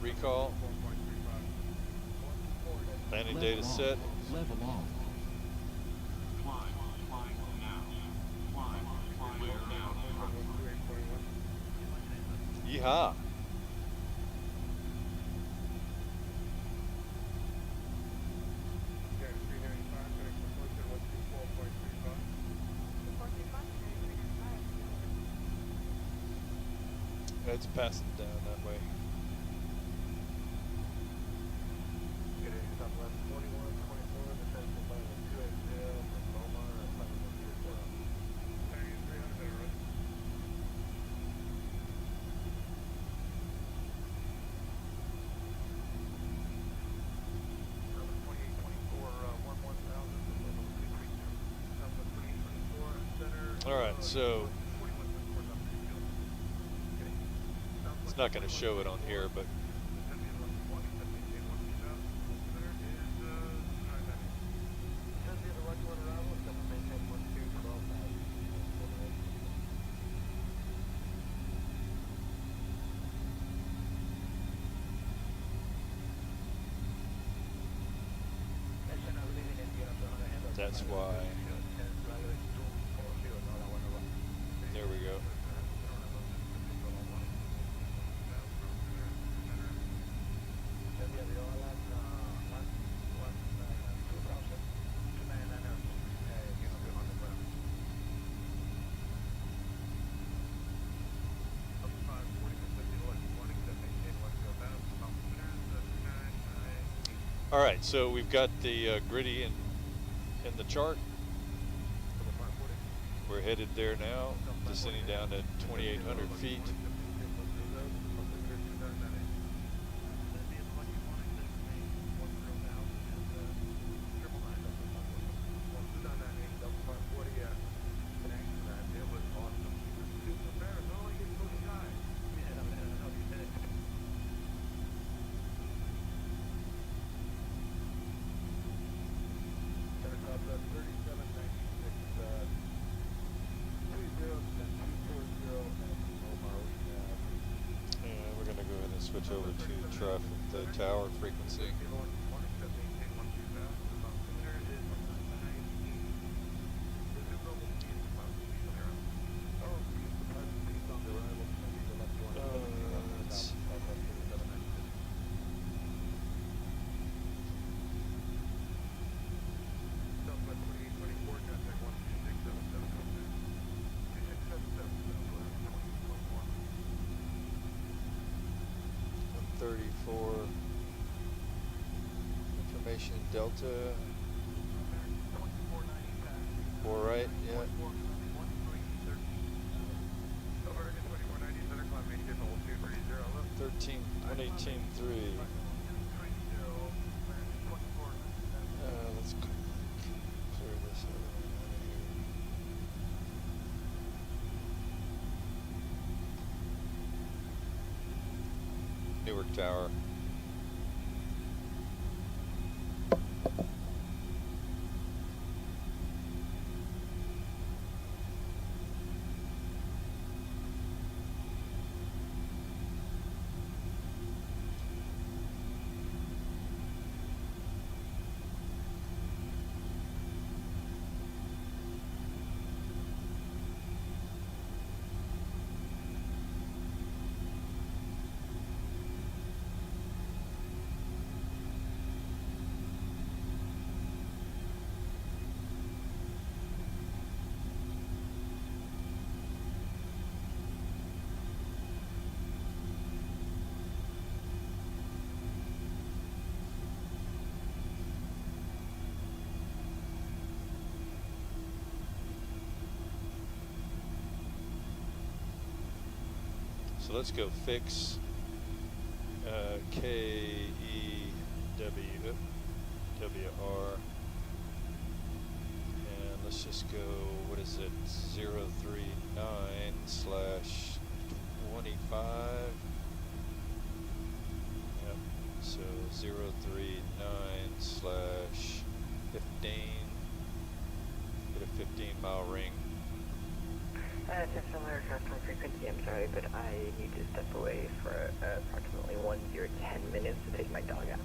recall, landing data set, Level off. Climb now. Climb clear now. yeehaw. It's passing down that way. All right, so it's not going to show it on here, but that's why. There we go. All right, so we've got the gritty in the chart. We're headed there now, descending down to 2,800 feet. switch over to the tower frequency. Information Delta. 4 right, yeah. 118.3. Let's clear this out. Newark Tower. So let's go fix KEWR, and let's just go, what is it, 039/25. Yep, so 039/15, get a 15-mile ring. Central aircraft on frequency, I'm sorry, but I need to step away for approximately 10 minutes to take my dog out.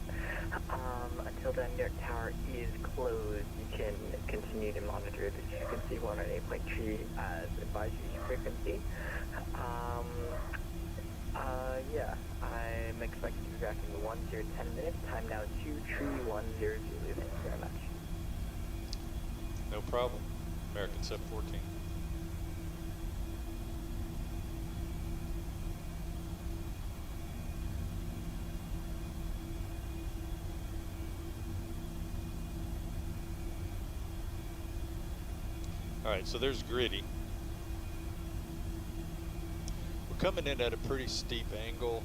Until then, Newark Tower is closed. You can continue to monitor the frequency 108.3 as advisory frequency. Yeah, I'm expected to be back in 10 minutes. Time now 23100. Thank you very much. No problem. American Sub 14. Alright, so there's Gritty. We're coming in at a pretty steep angle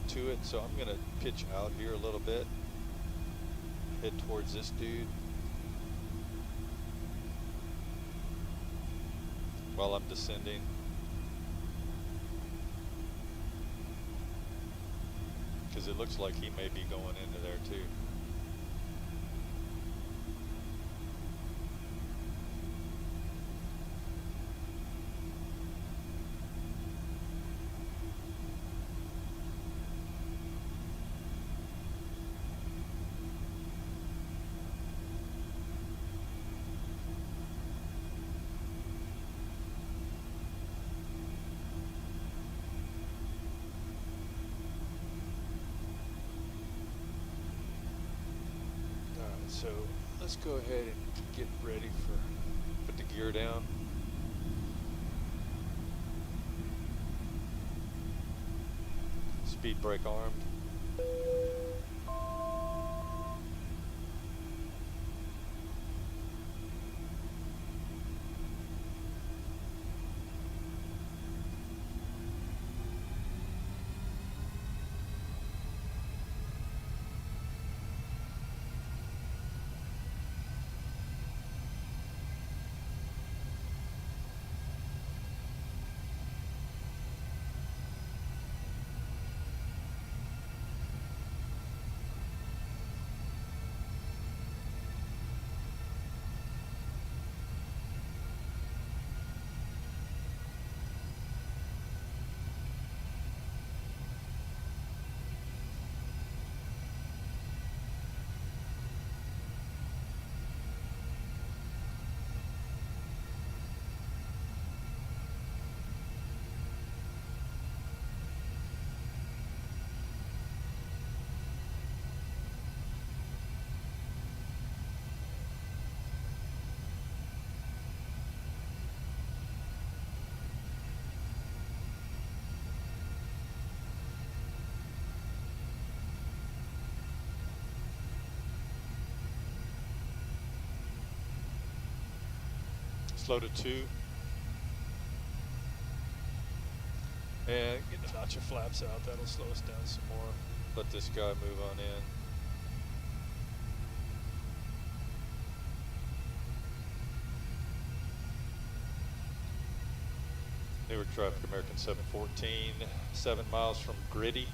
to it, so I'm going to pitch out here a little bit, head towards this dude while I'm descending. Because it looks like he may be going into there too. So let's go ahead and get ready for, put the gear down. Speed brake armed. Slow to 2. And get the notch of flaps out. That'll slow us down some more. Let this guy move on in. Newark traffic, American 714, 7 miles from Gritty.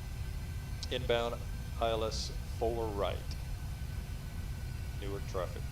Inbound ILS 4 right. Newark traffic.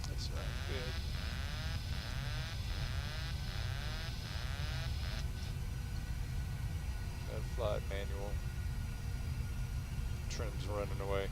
That's not good. That flight manual. Trim's running away.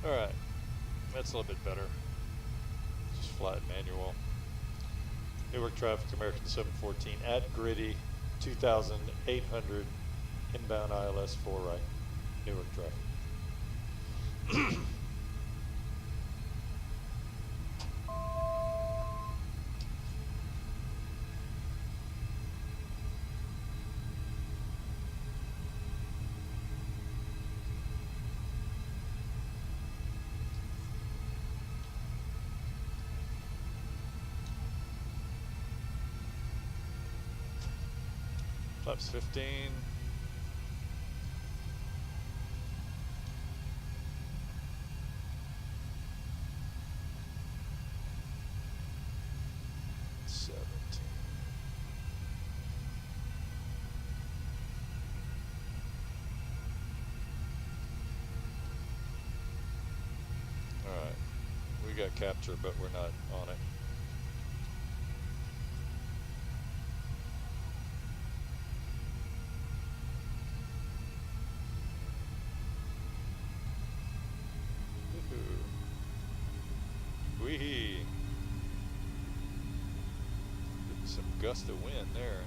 Alright, that's a little bit better. Just flat manual. Newark traffic, American 714 at Gritty, 2,800, inbound ILS 4 right. Newark traffic. Flaps 15. Alright, we got capture, but we're not on it. Wee-hee. Getting some gust of wind there.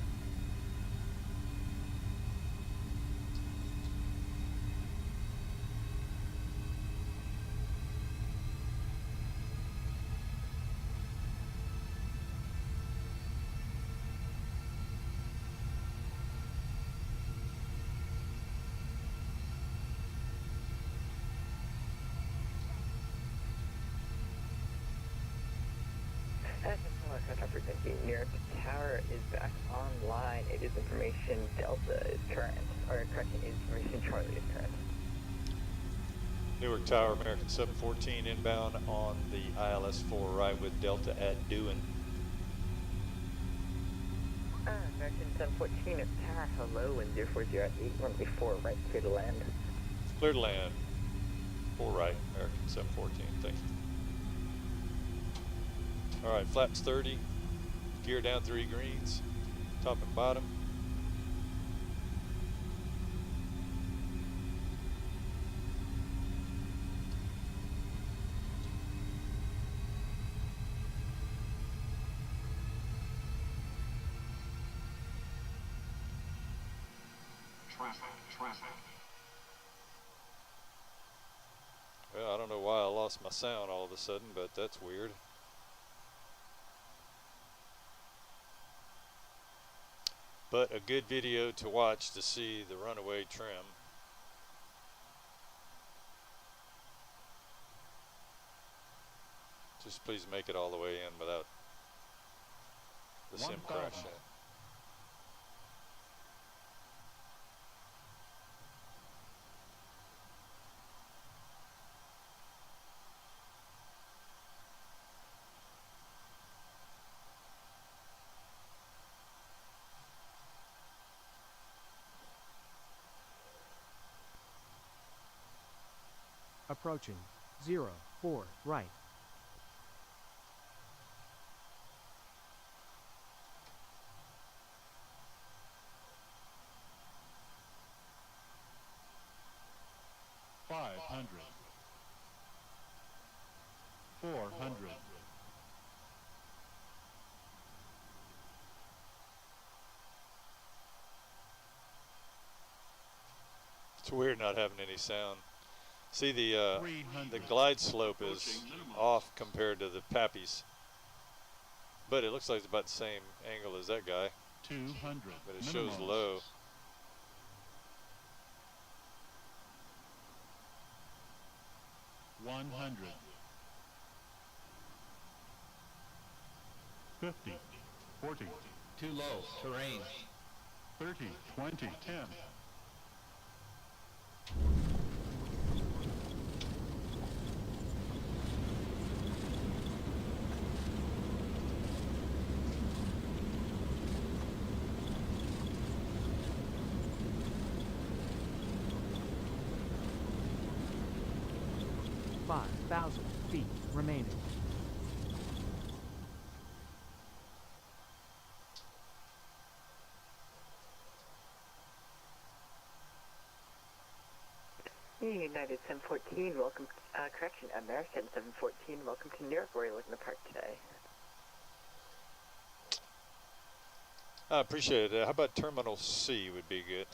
Northwest representing New York Tower is back online. It is information Delta is current, or correction, information Charlie is current. Newark Tower, American 714 inbound on the ILS-4 right with Delta at Dewin. American 714 at Tower, hello, and 040 at 8, runway 4 right, clear to land. Clear to land. 4 right, American 714, thank you. Alright, flaps 30, gear down 3 greens, top and bottom. Traffic. Well, I don't know why I lost my sound all of a sudden, but that's weird. But a good video to watch to see the runaway trim. Just please make it all the way in without the sim 1,000. crashing. Approaching 04 right. $500. $400. It's weird not having any sound. See, the 300. glide slope is off compared to the Pappies, but it looks like it's about the same angle as that guy, 200. but it shows minimum. low. $100. 50. 40. Too low. Terrain. 30. 20. 10. $5,000 feet remaining. United 714, welcome, correction, American 714, welcome to New York. Where are you looking to park today? I appreciate it. How about Terminal C would be good?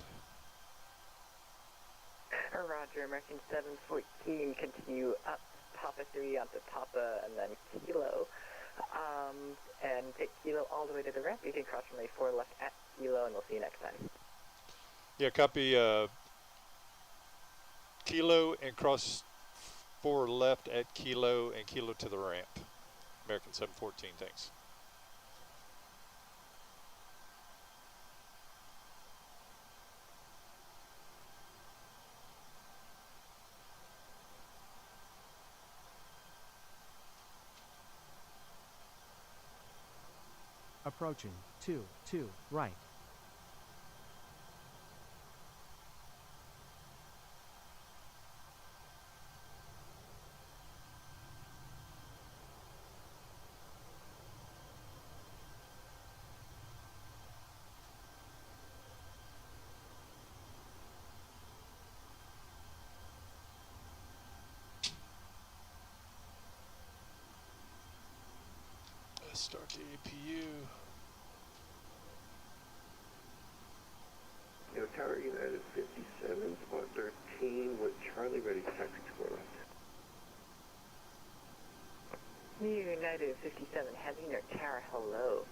Roger, American 714, continue up Papa 3 onto Papa and then Kilo. And take Kilo all the way to the ramp. You can cross runway 4 left at Kilo, and we'll see you next time. Yeah, copy. Kilo and cross 4 left at Kilo and Kilo to the ramp. American 714, thanks. Approaching 2 right. Let's start the APU. Yo, Tower United 57, spot 13 with Charlie ready to taxi to our left. United 57, heavy New York Tower, hello.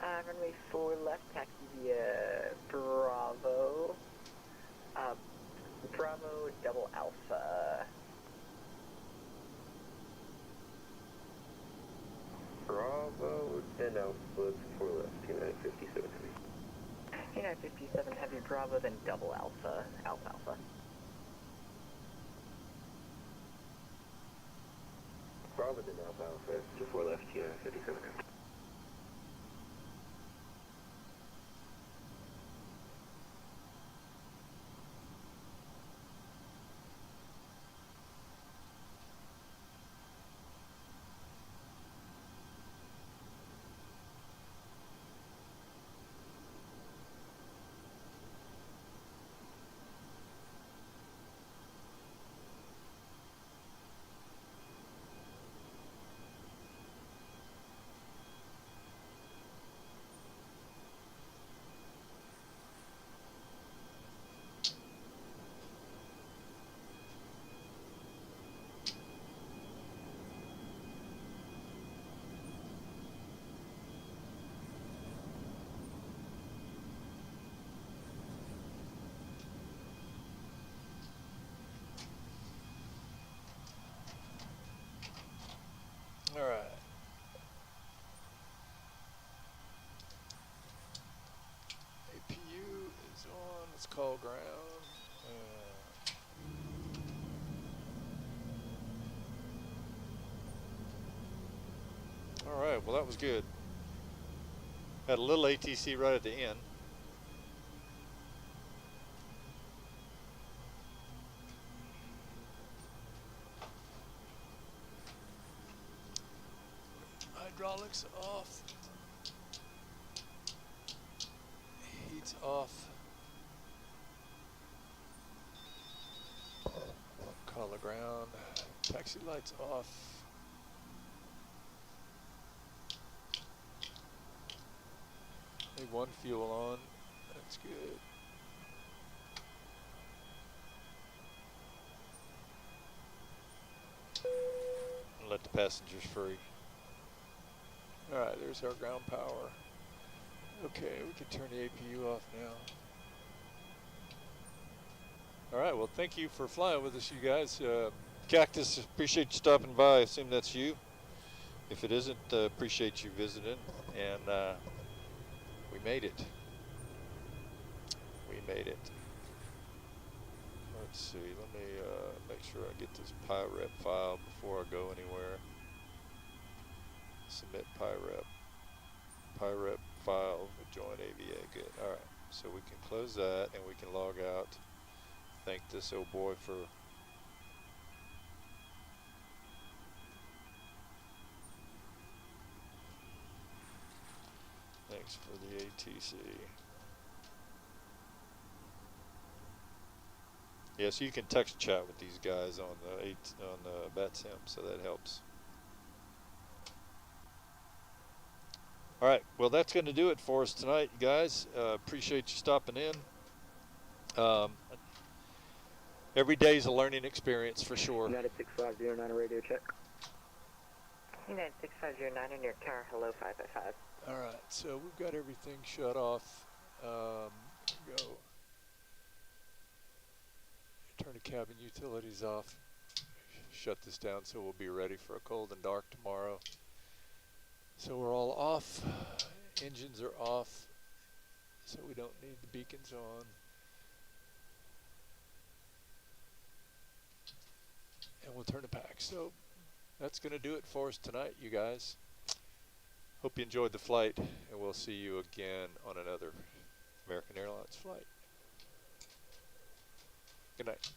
Runway 4 left, taxi via Bravo. Bravo double Alpha. Bravo, Denno Sky 57 Heavy Bravo, then double Alpha, Alpha Alpha. Bravo then Alpha Alpha, 24 left, yeah, 57. All right. APU is on. Let's call ground. All right. Well, that was good. Had a little ATC right at the end. Hydraulics off. Heat's off. Color ground. Taxi lights off. Leave one fuel on. That's good. And let the passengers free. Alright, there's our ground power. Okay, we can turn the APU off now. Alright, well thank you for flying with us, you guys. Cactus, appreciate you stopping by. I assume that's you. If it isn't, appreciate you visiting. And we made it. We made it. Let's see, let me make sure I get this PyRep file before I go anywhere. Submit PyRep. PyRep file with join AVA. Good. Alright, so we can close that and we can log out. Thank this old boy for thanks for the ATC. Yeah, so you can text chat with these guys on the VATSIM, so that helps. All right, well that's going to do it for us tonight, you guys. Appreciate you stopping in. Every day is a learning experience for sure. United 6509 radio check. United 6509 on your tower, hello 555. All right, so we've got everything shut off. Go. Turn the cabin utilities off. Shut this down so we'll be ready for a cold and dark tomorrow. So we're all off. Engines are off, so we don't need the beacons on. And we'll turn it back. So that's going to do it for us tonight, you guys. Hope you enjoyed the flight, and we'll see you again on another American Airlines flight. Good night.